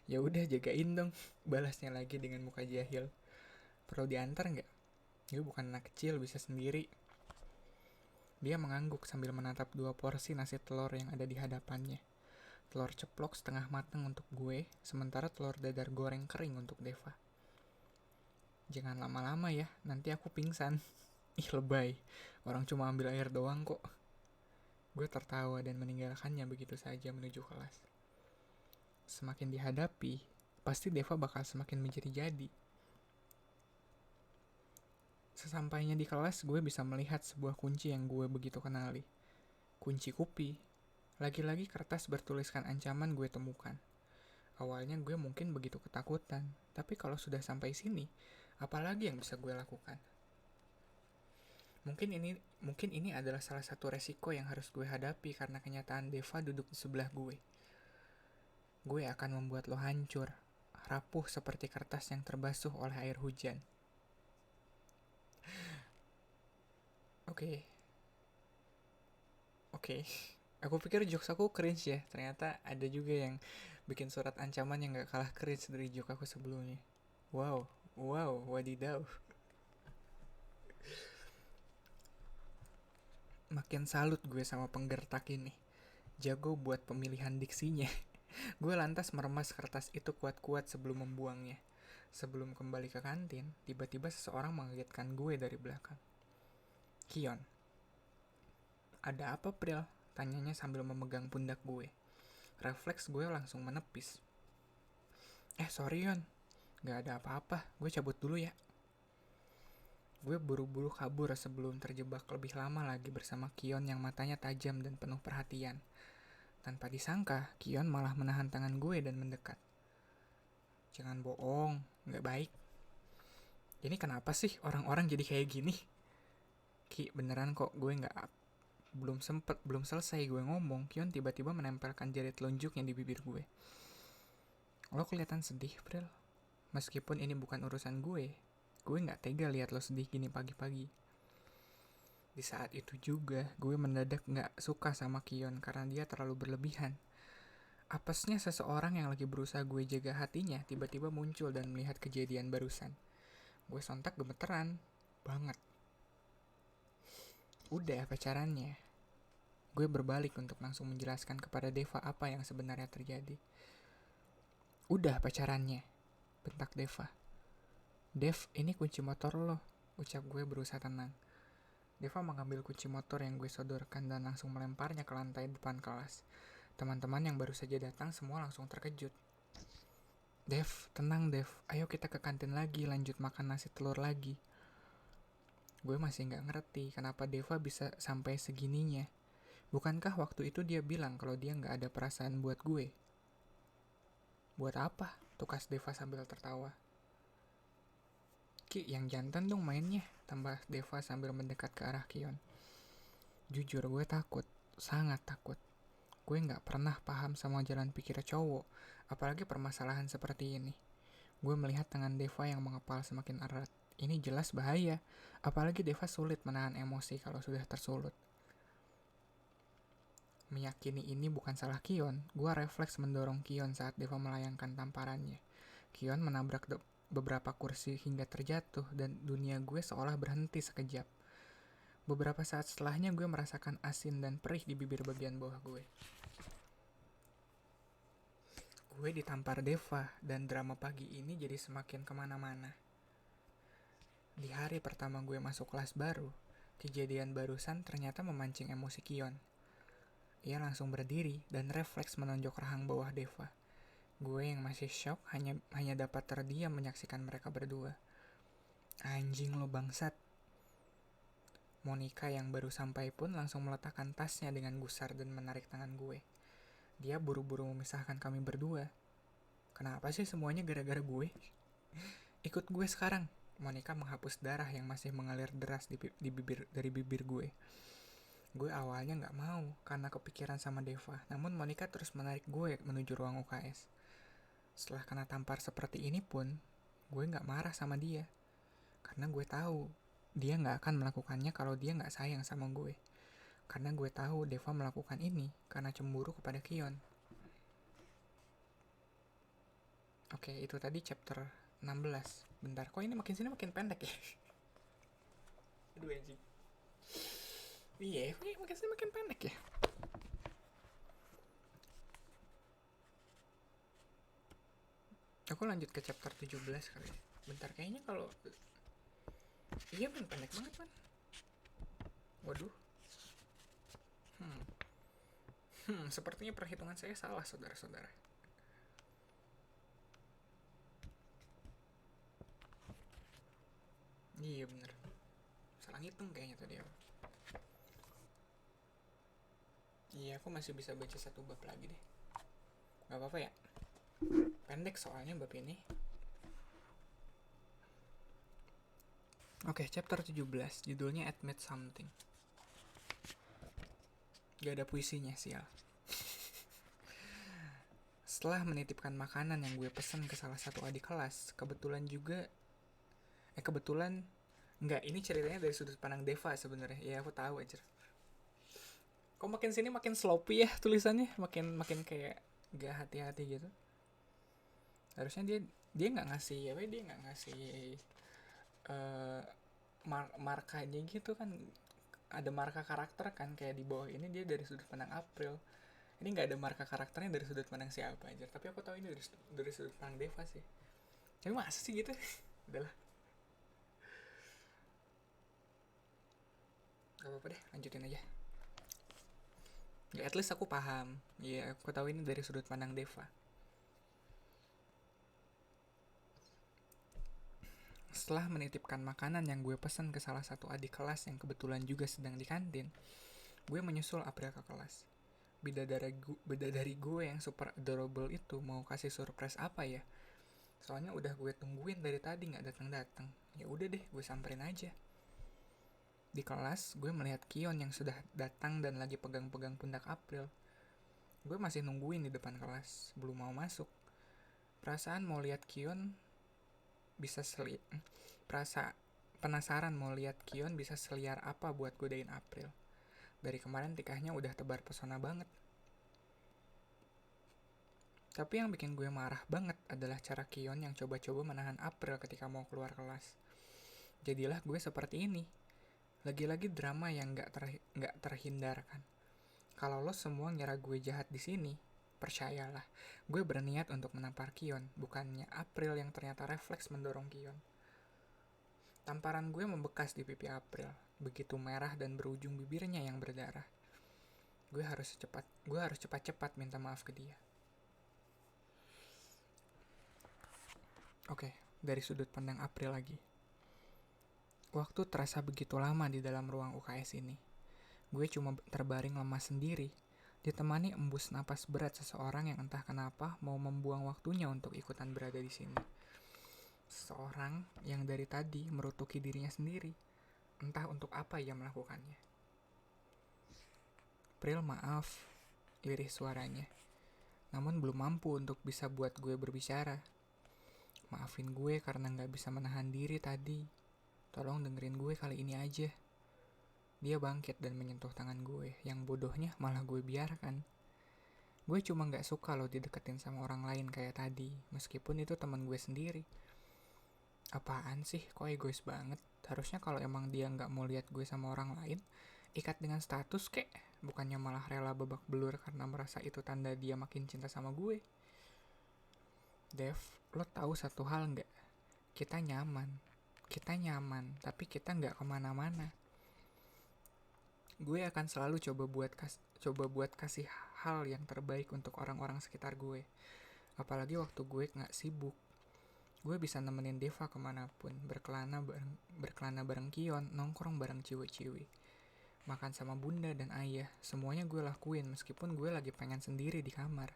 Ya udah jagain dong. Balasnya lagi dengan muka jahil. Perlu diantar nggak? Gue bukan anak kecil, bisa sendiri. Dia mengangguk sambil menatap 2 porsi nasi telur yang ada di hadapannya. Telur ceplok setengah matang untuk gue, sementara telur dadar goreng kering untuk Deva. Jangan lama-lama ya, nanti aku pingsan. Ih lebay, orang cuma ambil air doang kok. Gue tertawa dan meninggalkannya begitu saja menuju kelas. Semakin dihadapi, pasti Deva bakal semakin menjadi-jadi. Sesampainya di kelas, gue bisa melihat sebuah kunci yang gue begitu kenali. Kunci Kupi. Lagi-lagi kertas bertuliskan ancaman gue temukan. Awalnya gue mungkin begitu ketakutan, tapi kalau sudah sampai sini, apalagi yang bisa gue lakukan? Mungkin ini adalah salah satu resiko yang harus gue hadapi karena kenyataan Deva duduk di sebelah gue. Gue akan membuat lo hancur, rapuh seperti kertas yang terbasuh oleh air hujan. Oke. Aku pikir jokes aku cringe ya. Ternyata ada juga yang bikin surat ancaman yang gak kalah cringe dari joke aku sebelumnya. Wow, wadidaw. Makin salut gue sama penggertak ini. Jago buat pemilihan diksinya. Gue lantas meremas kertas itu kuat-kuat sebelum membuangnya. Sebelum kembali ke kantin, tiba-tiba seseorang mengagetkan gue dari belakang. Kion. Ada apa, Pril? Tanyanya sambil memegang pundak gue. Refleks gue langsung menepis. Sorry Yon, gak ada apa-apa, gue cabut dulu ya. Gue buru-buru kabur sebelum terjebak lebih lama lagi bersama Kion yang matanya tajam dan penuh perhatian. Tanpa disangka, Kion malah menahan tangan gue dan mendekat. Jangan bohong, gak baik. Ini kenapa sih orang-orang jadi kayak gini? Ki, beneran kok gue gak... Belum selesai gue ngomong, Kion tiba-tiba menempelkan jari telunjuknya di bibir gue. Lo kelihatan sedih, Pril. Meskipun ini bukan urusan gue gak tega lihat lo sedih gini pagi-pagi. Di saat itu juga, gue mendadak gak suka sama Kion karena dia terlalu berlebihan. Apesnya seseorang yang lagi berusaha gue jaga hatinya tiba-tiba muncul dan melihat kejadian barusan. Gue sontak gemeteran banget. Udah pacarannya. Gue berbalik untuk langsung menjelaskan kepada Deva apa yang sebenarnya terjadi. Udah pacarannya, bentak Deva. Dev, ini kunci motor lo, ucap gue berusaha tenang. Deva mengambil kunci motor yang gue sodorkan dan langsung melemparnya ke lantai depan kelas. Teman-teman yang baru saja datang semua langsung terkejut. Dev, tenang Dev, ayo kita ke kantin lagi, lanjut makan nasi telur lagi. Gue masih gak ngerti kenapa Deva bisa sampai segininya. Bukankah waktu itu dia bilang kalau dia gak ada perasaan buat gue? Buat apa? Tukas Deva sambil tertawa. Ki, yang jantan dong mainnya, tambah Deva sambil mendekat ke arah Kion. Jujur gue takut, sangat takut. Gue gak pernah paham sama jalan pikir cowok, apalagi permasalahan seperti ini. Gue melihat tangan Deva yang mengepal semakin erat. Ini jelas bahaya, apalagi Deva sulit menahan emosi kalau sudah tersulut. Meyakini ini bukan salah Kion, gue refleks mendorong Kion saat Deva melayangkan tamparannya. Kion menabrak beberapa kursi hingga terjatuh dan dunia gue seolah berhenti sekejap. Beberapa saat setelahnya gue merasakan asin dan perih di bibir bagian bawah gue. Gue ditampar Deva dan drama pagi ini jadi semakin kemana-mana. Di hari pertama gue masuk kelas baru, kejadian barusan ternyata memancing emosi Kion. Ia langsung berdiri dan refleks menonjok rahang bawah Deva. Gue yang masih shock hanya dapat terdiam menyaksikan mereka berdua. Anjing lo bangsat. Monica yang baru sampai pun langsung meletakkan tasnya dengan gusar dan menarik tangan gue. Dia buru-buru memisahkan kami berdua. Kenapa sih semuanya gara-gara gue? Ikut gue sekarang. Monica menghapus darah yang masih mengalir deras dari bibir gue. Gue awalnya gak mau karena kepikiran sama Deva. Namun Monica terus menarik gue menuju ruang UKS. Setelah kena tampar seperti ini pun, gue gak marah sama dia. Karena gue tahu dia gak akan melakukannya kalau dia gak sayang sama gue. Karena gue tahu Deva melakukan ini karena cemburu kepada Kion. Oke, itu tadi chapter 16. Bentar, kok ini makin sini makin pendek ya? Aduh anjing. Iya, makin sini makin pendek ya. Aku lanjut ke chapter 17 kali. Bentar, kayaknya kalau iya men, pendek banget man. Waduh. Sepertinya perhitungan saya salah, saudara-saudara. Iya bener, salah ngitung kayaknya tadi aku. Iya, aku masih bisa baca satu bab lagi deh. Gak apa-apa ya, pendek soalnya bab ini. Oke, chapter 17, judulnya Admit Something. Gak ada puisinya, sial. Setelah menitipkan makanan yang gue pesen ke salah satu adik kelas, kebetulan enggak, ini ceritanya dari sudut pandang Deva sebenarnya. Ya aku tahu aja. Kok makin sini makin sloppy ya tulisannya, makin kayak gak hati-hati gitu. Harusnya dia nggak ngasih dia nggak ngasih markanya gitu kan, ada marka karakter kan, kayak di bawah ini dia dari sudut pandang April. Ini nggak ada marka karakternya dari sudut pandang siapa aja, tapi aku tahu ini dari sudut pandang Deva sih. Tapi masa sih gitu? Udahlah, gak apa-apa deh, lanjutin aja ya, at least aku paham. Iya, aku tahu ini dari sudut pandang Deva. Setelah menitipkan makanan yang gue pesan ke salah satu adik kelas yang kebetulan juga sedang di kantin, gue menyusul April ke kelas. Bidadari gue yang super adorable itu mau kasih surprise apa ya? Soalnya udah gue tungguin dari tadi nggak datang-datang. Ya udah deh, gue samperin aja. Di kelas, gue melihat Kion yang sudah datang dan lagi pegang-pegang pundak April. Gue masih nungguin di depan kelas, belum mau masuk. Perasaan mau lihat Kion penasaran mau lihat Kion bisa seliar apa buat godain April. Dari kemarin tikahnya udah tebar pesona banget. Tapi yang bikin gue marah banget adalah cara Kion yang coba-coba menahan April ketika mau keluar kelas. Jadilah gue seperti ini. Lagi-lagi drama yang gak terhindarkan. Kalau lo semua ngira gue jahat di sini, percayalah, gue berniat untuk menampar Kion, bukannya April yang ternyata refleks mendorong Kion. Tamparan gue membekas di pipi April, begitu merah dan berujung bibirnya yang berdarah. Gue harus cepat-cepat minta maaf ke dia. Oke, dari sudut pandang April lagi. Waktu terasa begitu lama di dalam ruang UKS ini. Gue cuma terbaring lemas sendiri, ditemani embus napas berat seseorang yang entah kenapa mau membuang waktunya untuk ikutan berada di sini. Seseorang yang dari tadi merutuki dirinya sendiri, entah untuk apa ia melakukannya. April, maaf, lirih suaranya. Namun belum mampu untuk bisa buat gue berbicara. Maafin gue karena gak bisa menahan diri tadi. Tolong dengerin gue kali ini aja. Dia bangkit dan menyentuh tangan gue, yang bodohnya malah gue biarkan. Gue cuma gak suka lo dideketin sama orang lain kayak tadi, meskipun itu teman gue sendiri. Apaan sih, kok egois banget? Harusnya kalau emang dia gak mau lihat gue sama orang lain, ikat dengan status kek. Bukannya malah rela babak belur karena merasa itu tanda dia makin cinta sama gue. Dev, lo tahu satu hal gak? Kita nyaman, tapi kita gak kemana-mana. Gue akan selalu coba buat kasih hal yang terbaik untuk orang-orang sekitar gue. Apalagi waktu gue gak sibuk. Gue bisa nemenin Deva kemanapun, berkelana bareng Kion, nongkrong bareng ciwi-ciwi. makan sama bunda dan ayah, semuanya gue lakuin meskipun gue lagi pengen sendiri di kamar.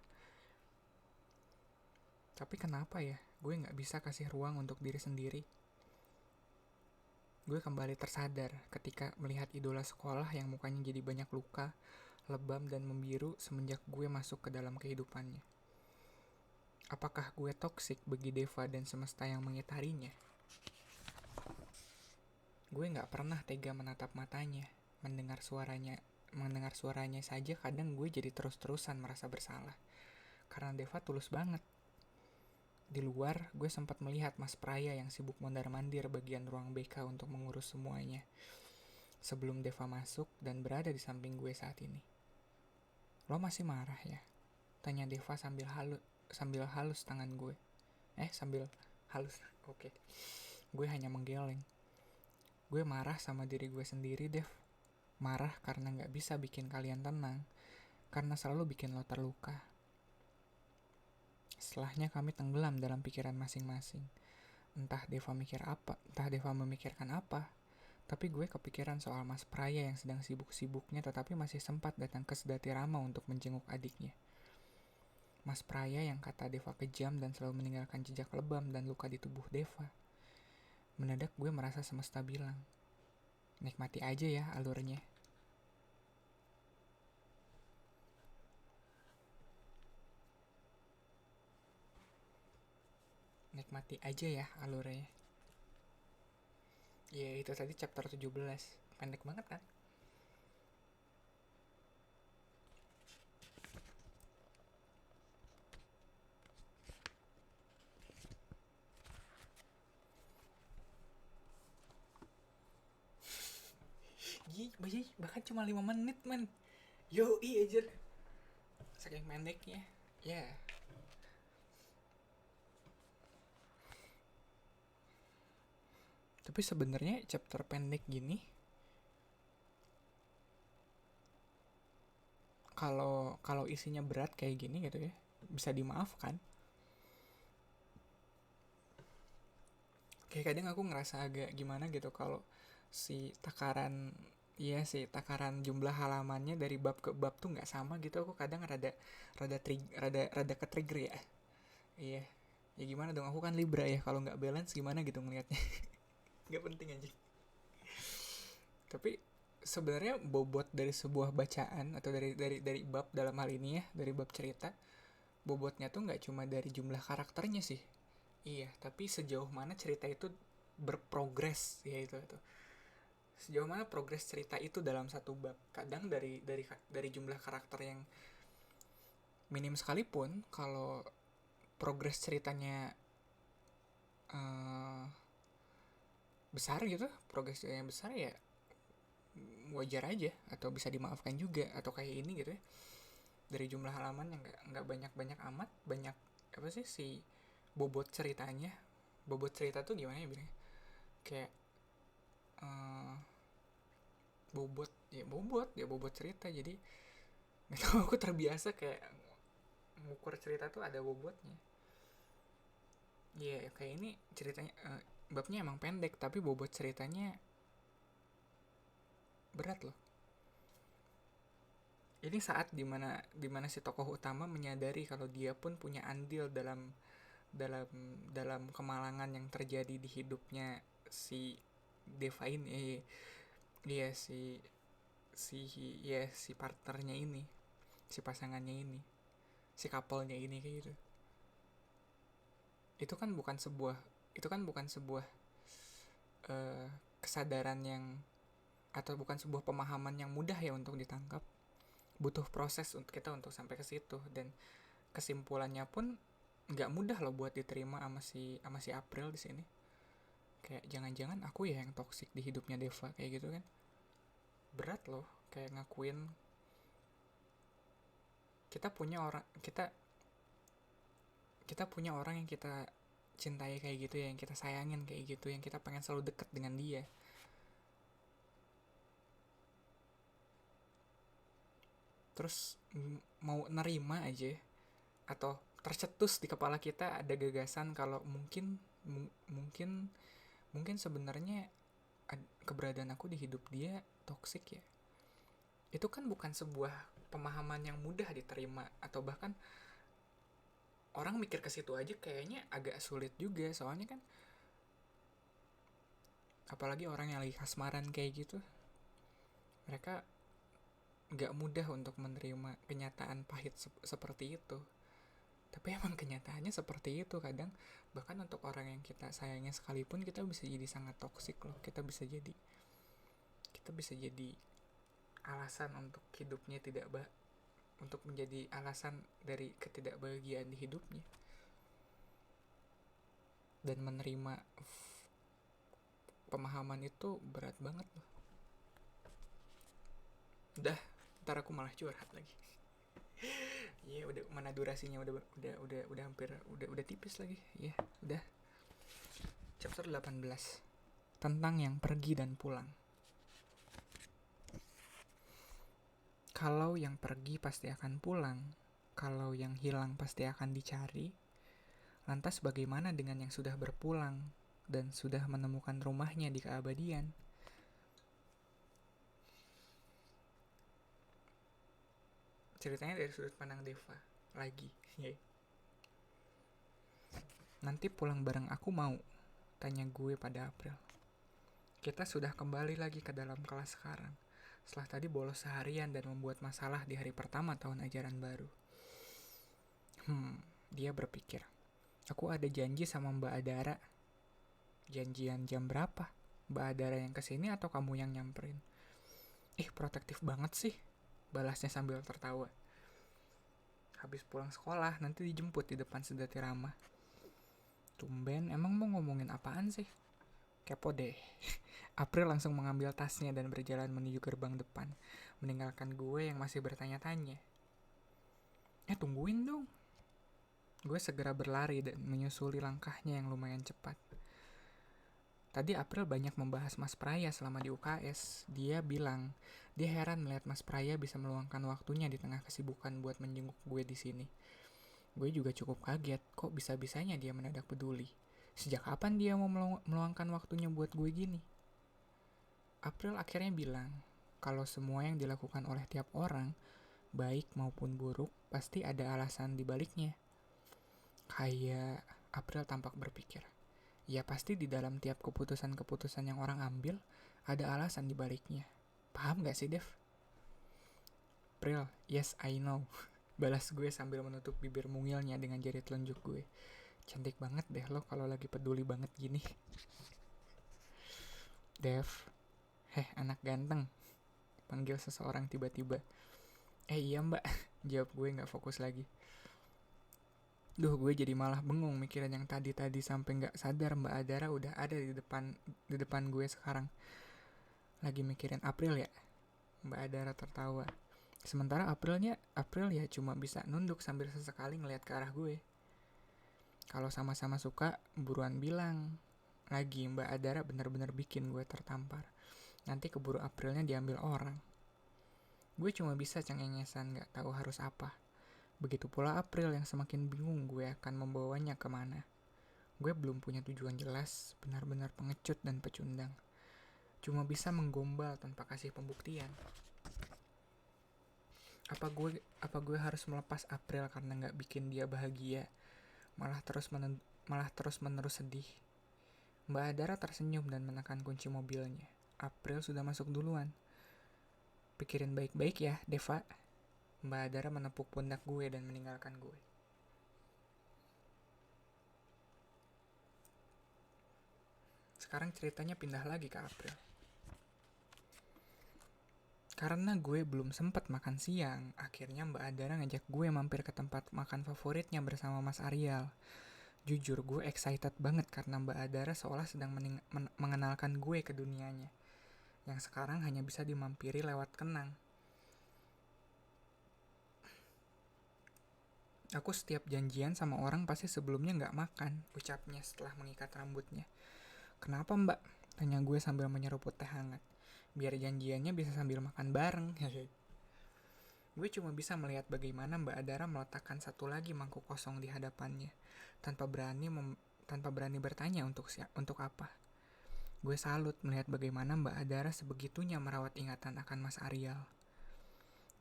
Tapi kenapa ya, gue gak bisa kasih ruang untuk diri sendiri. Gue kembali tersadar ketika melihat idola sekolah yang mukanya jadi banyak luka, lebam dan membiru semenjak gue masuk ke dalam kehidupannya. Apakah gue toksik bagi Deva dan semesta yang mengitarinya? Gue gak pernah tega menatap matanya, mendengar suaranya saja kadang gue jadi terus-terusan merasa bersalah. Karena Deva tulus banget. Di luar, gue sempat melihat Mas Praya yang sibuk mondar-mandir bagian ruang BK untuk mengurus semuanya. Sebelum Deva masuk dan berada di samping gue saat ini. Lo masih marah ya? Tanya Deva sambil halus tangan gue. Sambil halus. Oke. Gue hanya menggeleng. Gue marah sama diri gue sendiri, Dev. Marah karena gak bisa bikin kalian tenang. Karena selalu bikin lo terluka. Setelahnya kami tenggelam dalam pikiran masing-masing. Entah Deva memikirkan apa. Tapi gue kepikiran soal Mas Praya yang sedang sibuk-sibuknya tetapi masih sempat datang ke Sedati Rama untuk menjenguk adiknya. Mas Praya yang kata Deva kejam dan selalu meninggalkan jejak lebam dan luka di tubuh Deva. Mendadak gue merasa semesta bilang, nikmati aja ya alurnya. Nikmati aja ya alurnya. Ya itu tadi chapter 17. Pendek banget kan? Bahkan cuma 5 menit man. Yoi aja. Saking pendeknya. Ya. Tapi sebenarnya chapter pendek gini kalau isinya berat kayak gini gitu ya, bisa dimaafkan. Kayak kadang aku ngerasa agak gimana gitu kalau si takaran jumlah halamannya dari bab ke bab tuh nggak sama gitu. Aku kadang rada ke trigger ya. Iya. Ya gimana dong, aku kan Libra ya, kalau nggak balance gimana gitu ngelihatnya. Nggak penting aja. Tapi sebenarnya bobot dari sebuah bacaan atau dari bab dalam hal ini ya, dari bab cerita, bobotnya tuh nggak cuma dari jumlah karakternya sih. Iya, tapi sejauh mana cerita itu berprogres ya itu. Sejauh mana progres cerita itu dalam satu bab. Kadang dari jumlah karakter yang minim sekalipun, kalau progres ceritanya besar gitu, progres ceritanya besar ya wajar aja atau bisa dimaafkan juga. Atau kayak ini gitu ya, dari jumlah halaman yang nggak banyak amat, banyak apa sih si bobot ceritanya. Bobot cerita tuh gimana ya bilangnya, kayak bobot cerita. Jadi nggak tahu, aku terbiasa kayak mengukur cerita tuh ada bobotnya. Iya, kayak ini ceritanya babnya emang pendek tapi bobot ceritanya berat loh. Ini saat dimana si tokoh utama menyadari kalau dia pun punya andil dalam dalam dalam kemalangan yang terjadi di hidupnya si Deva ini. Iya, si partnernya ini, si pasangannya ini, si couple-nya ini kayak gitu. Itu kan bukan sebuah kesadaran yang, atau bukan sebuah pemahaman yang mudah ya untuk ditangkap. Butuh proses untuk kita untuk sampai ke situ, dan kesimpulannya pun nggak mudah loh buat diterima sama si April di sini. Kayak jangan-jangan aku ya yang toksik di hidupnya Deva kayak gitu kan. Berat loh kayak ngakuin kita punya orang yang kita cintai kayak gitu ya, yang kita sayangin kayak gitu, yang kita pengen selalu deket dengan dia. Terus mau nerima aja, atau tercetus di kepala kita ada gagasan kalau mungkin sebenarnya keberadaan aku di hidup dia toksik ya. Itu kan bukan sebuah pemahaman yang mudah diterima, atau bahkan orang mikir ke situ aja kayaknya agak sulit juga, soalnya kan apalagi orang yang lagi kasmaran kayak gitu, mereka gak mudah untuk menerima kenyataan pahit seperti itu. Tapi emang kenyataannya seperti itu kadang. Bahkan untuk orang yang kita sayangnya sekalipun, kita bisa jadi sangat toksik loh. Kita bisa jadi alasan untuk hidupnya untuk menjadi alasan dari ketidakbahagiaan di hidupnya. Dan menerima pemahaman itu berat banget loh. Udah, ntar aku malah curhat lagi. Iya, udah mana durasinya, udah hampir udah tipis lagi. Iya, udah. Chapter 18. Tentang yang pergi dan pulang. Kalau yang pergi pasti akan pulang. Kalau yang hilang pasti akan dicari. Lantas bagaimana dengan yang sudah berpulang dan sudah menemukan rumahnya di keabadian? Ceritanya dari sudut pandang Deva lagi. Nanti pulang bareng aku mau? Tanya gue pada April. Kita sudah kembali lagi ke dalam kelas sekarang. Setelah tadi bolos seharian dan membuat masalah di hari pertama tahun ajaran baru. Dia berpikir. Aku ada janji sama Mbak Adara. Janjian jam berapa? Mbak Adara yang kesini atau kamu yang nyamperin? Protektif banget sih, balasnya sambil tertawa. Habis pulang sekolah, nanti dijemput di depan Sedati Rama. Tumben, emang mau ngomongin apaan sih? Kepo deh. April langsung mengambil tasnya dan berjalan menuju gerbang depan, meninggalkan gue yang masih bertanya-tanya. Tungguin dong. Gue segera berlari dan menyusuli langkahnya yang lumayan cepat. Tadi April banyak membahas Mas Praya selama di UKS. Dia bilang, dia heran melihat Mas Praya bisa meluangkan waktunya di tengah kesibukan buat menjenguk gue di sini. Gue juga cukup kaget, kok bisa-bisanya dia mendadak peduli. Sejak kapan dia mau meluangkan waktunya buat gue gini? April akhirnya bilang, kalau semua yang dilakukan oleh tiap orang, baik maupun buruk, pasti ada alasan di baliknya. Kayak April tampak berpikir, ya pasti di dalam tiap keputusan-keputusan yang orang ambil, ada alasan di baliknya. Paham gak sih, Dev? April, yes I know. Balas gue sambil menutup bibir mungilnya dengan jari telunjuk gue. Cantik banget deh lo kalau lagi peduli banget gini. Dev, anak ganteng, panggil seseorang tiba-tiba. Iya mbak, jawab gue gak fokus lagi. Duh, gue jadi malah bengong mikirin yang tadi sampai gak sadar Mbak Adara udah ada di depan gue sekarang. Lagi mikirin April ya? Mbak Adara tertawa. Sementara April ya cuma bisa nunduk sambil sesekali ngeliat ke arah gue. Kalau sama-sama suka, buruan bilang. Lagi Mbak Adara bener-bener bikin gue tertampar. Nanti keburu Aprilnya diambil orang. Gue cuma bisa cengengesan gak tahu harus apa. Begitu pula April yang semakin bingung gue akan membawanya kemana. Gue belum punya tujuan jelas, benar-benar pengecut dan pecundang. Cuma bisa menggombal tanpa kasih pembuktian. Apa gue harus melepas April karena gak bikin dia bahagia, malah terus menerus sedih. Mbak Adara tersenyum dan menekan kunci mobilnya. April sudah masuk duluan. Pikirin baik-baik ya, Deva. Mbak Adara menepuk pundak gue dan meninggalkan gue. Sekarang ceritanya pindah lagi ke April. Karena gue belum sempat makan siang, akhirnya Mbak Adara ngajak gue mampir ke tempat makan favoritnya bersama Mas Arial. Jujur, gue excited banget karena Mbak Adara seolah sedang mengenalkan gue ke dunianya, yang sekarang hanya bisa dimampiri lewat kenang. Aku setiap janjian sama orang pasti sebelumnya gak makan, ucapnya setelah mengikat rambutnya. Kenapa mbak? Tanya gue sambil menyeruput teh hangat. Biar janjiannya bisa sambil makan bareng. Gue cuma bisa melihat bagaimana Mbak Adara meletakkan satu lagi mangkuk kosong di hadapannya, tanpa berani bertanya untuk apa. Gue salut melihat bagaimana Mbak Adara sebegitunya merawat ingatan akan Mas Arial.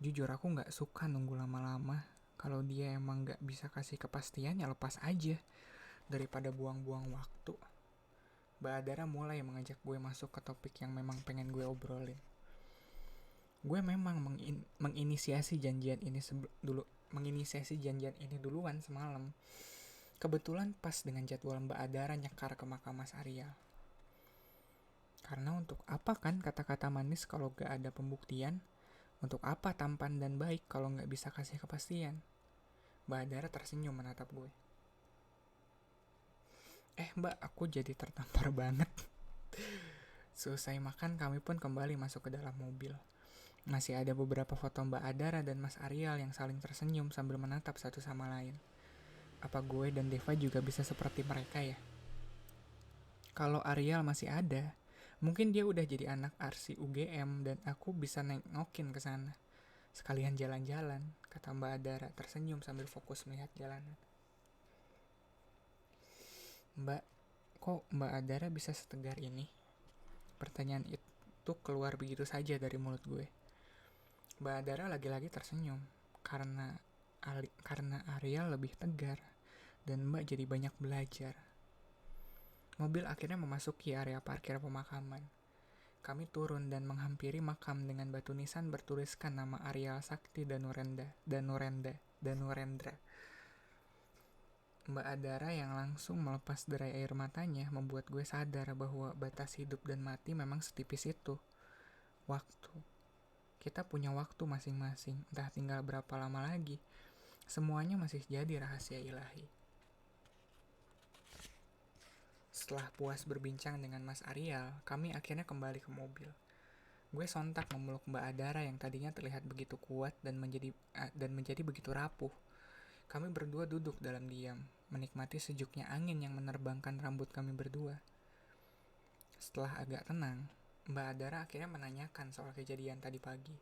Jujur aku nggak suka nunggu lama-lama. Kalau dia emang nggak bisa kasih kepastian ya lepas aja daripada buang-buang waktu. Mbak Adara mulai mengajak gue masuk ke topik yang memang pengen gue obrolin. Gue memang menginisiasi janjian ini menginisiasi janjian ini duluan semalam. Kebetulan pas dengan jadwal Mbak Adara nyekar ke makam Mas Arial. Karena untuk apa kan kata-kata manis kalau gak ada pembuktian? Untuk apa tampan dan baik kalau gak bisa kasih kepastian? Mbak Adara tersenyum menatap gue. Mbak, aku jadi tertampar banget. Selesai makan, kami pun kembali masuk ke dalam mobil. Masih ada beberapa foto Mbak Adara dan Mas Arial yang saling tersenyum sambil menatap satu sama lain. Apa gue dan Deva juga bisa seperti mereka ya? Kalau Arial masih ada, mungkin dia udah jadi anak arsi UGM dan aku bisa nengokin ke sana. Sekalian jalan-jalan, kata Mbak Adara tersenyum sambil fokus melihat jalanan. Mbak, kok Mbak Adara bisa setegar ini? Pertanyaan itu keluar begitu saja dari mulut gue. Mbak Adara lagi-lagi tersenyum karena Arial lebih tegar dan Mbak jadi banyak belajar. Mobil akhirnya memasuki area parkir pemakaman. Kami turun dan menghampiri makam dengan batu nisan bertuliskan nama Arial Sakti Danurendra. Mbak Adara yang langsung melepas derai air matanya membuat gue sadar bahwa batas hidup dan mati memang setipis itu. Waktu. Kita punya waktu masing-masing, entah tinggal berapa lama lagi. Semuanya masih jadi rahasia ilahi. Setelah puas berbincang dengan Mas Arial, kami akhirnya kembali ke mobil. Gue sontak memeluk Mbak Adara yang tadinya terlihat begitu kuat dan menjadi begitu rapuh. Kami berdua duduk dalam diam, menikmati sejuknya angin yang menerbangkan rambut kami berdua. Setelah agak tenang, Mbak Adara akhirnya menanyakan soal kejadian tadi pagi.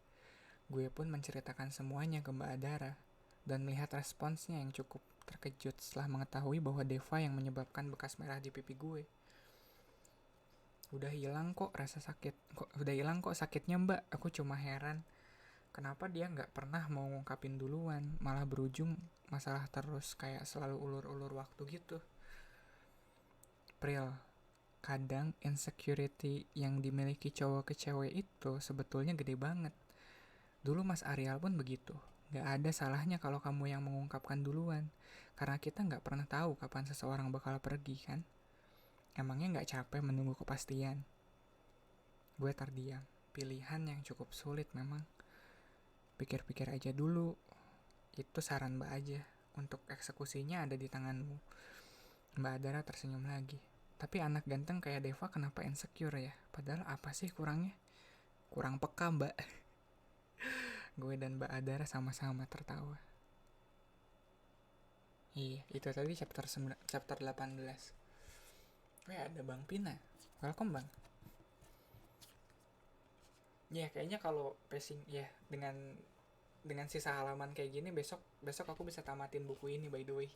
Gue pun menceritakan semuanya ke Mbak Adara, dan melihat responsnya yang cukup terkejut setelah mengetahui bahwa Deva yang menyebabkan bekas merah di pipi gue. Udah hilang kok sakitnya Mbak, aku cuma heran. Kenapa dia gak pernah mau ngungkapin duluan, malah berujung masalah terus kayak selalu ulur-ulur waktu gitu. Pril, kadang insecurity yang dimiliki cowok ke cewek itu sebetulnya gede banget. Dulu Mas Arial pun begitu. Gak ada salahnya kalau kamu yang mengungkapkan duluan, karena kita gak pernah tahu kapan seseorang bakal pergi kan. Emangnya gak capek menunggu kepastian? Gue terdiam. Pilihan yang cukup sulit memang. Pikir-pikir aja dulu. Itu saran Mbak aja. Untuk eksekusinya ada di tanganmu. Mbak Adara tersenyum lagi. Tapi anak ganteng kayak Deva kenapa insecure ya? Padahal apa sih kurangnya? Kurang peka Mbak. Gue dan Mbak Adara sama-sama tertawa. Iya, itu tadi chapter 18. Ada Bang Pina. Welcome Bang. Ya kayaknya kalau pacing ya dengan sisa halaman kayak gini besok aku bisa tamatin buku ini by the way.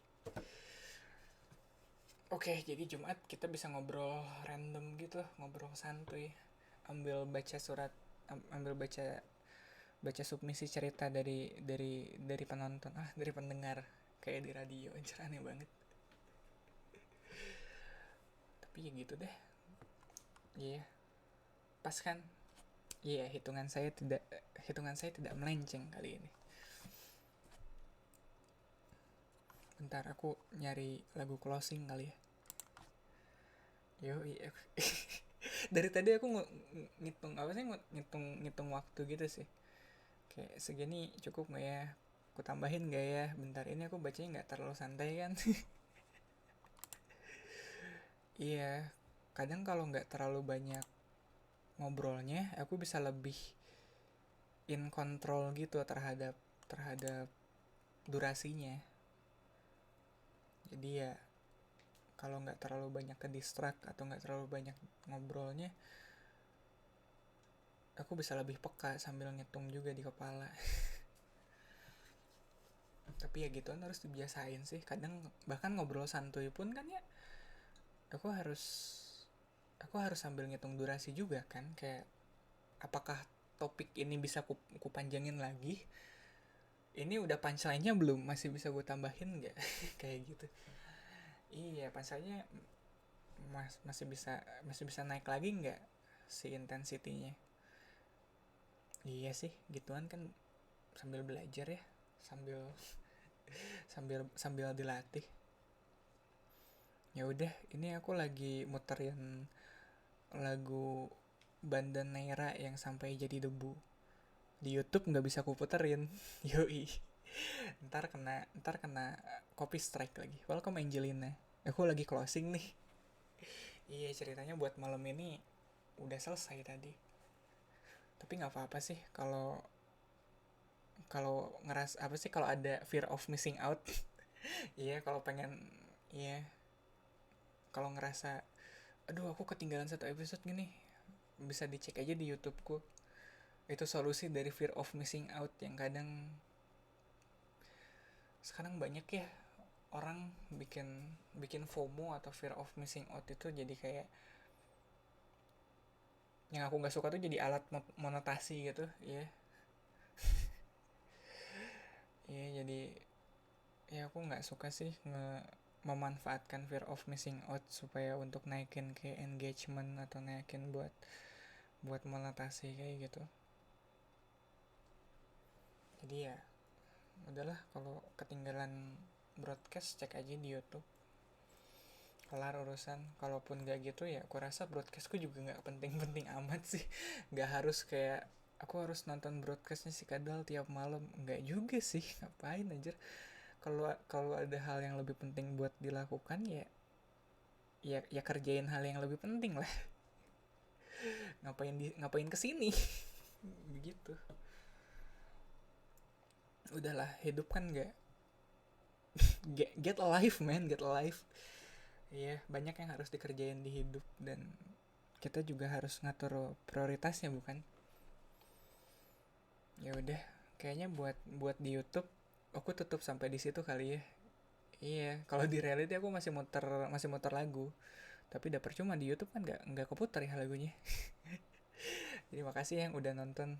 Oke, jadi Jumat kita bisa ngobrol random gitu, ngobrol santuy, ambil baca submisi cerita dari penonton, dari pendengar, kayak di radio. Anjir, aneh banget. Tapi ya gitu deh. Iya, pas kan? Iya, hitungan saya tidak melenceng kali ini. Bentar, aku nyari lagu closing kali ya. Iya. Dari tadi aku ngitung waktu gitu sih. Kayak segini cukup nggak ya? Aku tambahin nggak ya? Bentar, ini aku bacanya nggak terlalu santai kan? Iya, kadang kalau nggak terlalu banyak ngobrolnya, aku bisa lebih in control gitu terhadap durasinya. Jadi ya kalau nggak terlalu banyak ke distract atau nggak terlalu banyak ngobrolnya, aku bisa lebih peka sambil ngitung juga di kepala. Tapi ya gituan harus dibiasain sih. Kadang bahkan ngobrol santuy pun kan ya aku harus sambil ngitung durasi juga kan, kayak apakah topik ini bisa ku panjangin lagi. Ini udah punchline-nya belum? Masih bisa gue tambahin nggak? Kayak gitu. Iya, punchline-nya masih bisa naik lagi nggak si intensity-nya? Iya sih, gituan kan sambil belajar ya, sambil sambil sambil dilatih. Ya udah, ini aku lagi muterin lagu Bandanera yang sampai jadi debu. Di YouTube nggak bisa kuputerin. Yoi. Ntar kena copy strike lagi. Welcome Angelina. Aku lagi closing nih. Iya, ceritanya buat malam ini udah selesai tadi. Tapi nggak apa-apa sih kalau kalau ngeras apa sih kalau ada fear of missing out. Iya, kalau pengen, iya, kalau ngerasa aduh aku ketinggalan satu episode gini, bisa dicek aja di YouTubeku. Itu solusi dari fear of missing out yang kadang sekarang banyak ya orang bikin bikin FOMO atau fear of missing out itu jadi kayak yang aku nggak suka tuh jadi alat monetasi gitu ya. Iya, jadi ya aku nggak suka sih memanfaatkan fear of missing out supaya untuk naikin kayak engagement atau naikin buat buat monetasi kayak gitu. Jadi ya udahlah, kalau ketinggalan broadcast cek aja di YouTube, kelar urusan. Kalaupun nggak gitu ya aku rasa broadcastku juga nggak penting-penting amat sih. Nggak harus kayak aku harus nonton broadcastnya si Kadal tiap malam, nggak juga sih. Ngapain aja, kalau kalau ada hal yang lebih penting buat dilakukan ya ya kerjain hal yang lebih penting lah. Ngapain kesini. Begitu. Udahlah, hidup kan nggak get alive man, get alive. Iya, banyak yang harus dikerjain di hidup dan kita juga harus ngatur prioritasnya, bukan? Ya udah, kayaknya buat buat di YouTube aku tutup sampai di situ kali ya. Iya, kalau di reality aku masih muter lagu. Tapi udah percuma, di YouTube kan nggak keputar ya lagunya. Jadi makasih yang udah nonton.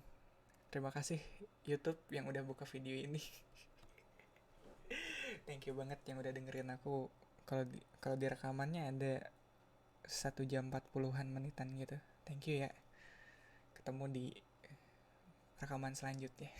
Terima kasih YouTube yang udah buka video ini. Thank you banget yang udah dengerin aku. Kalau di rekamannya ada 1 jam 40-an menitan gitu. Thank you ya. Ketemu di rekaman selanjutnya.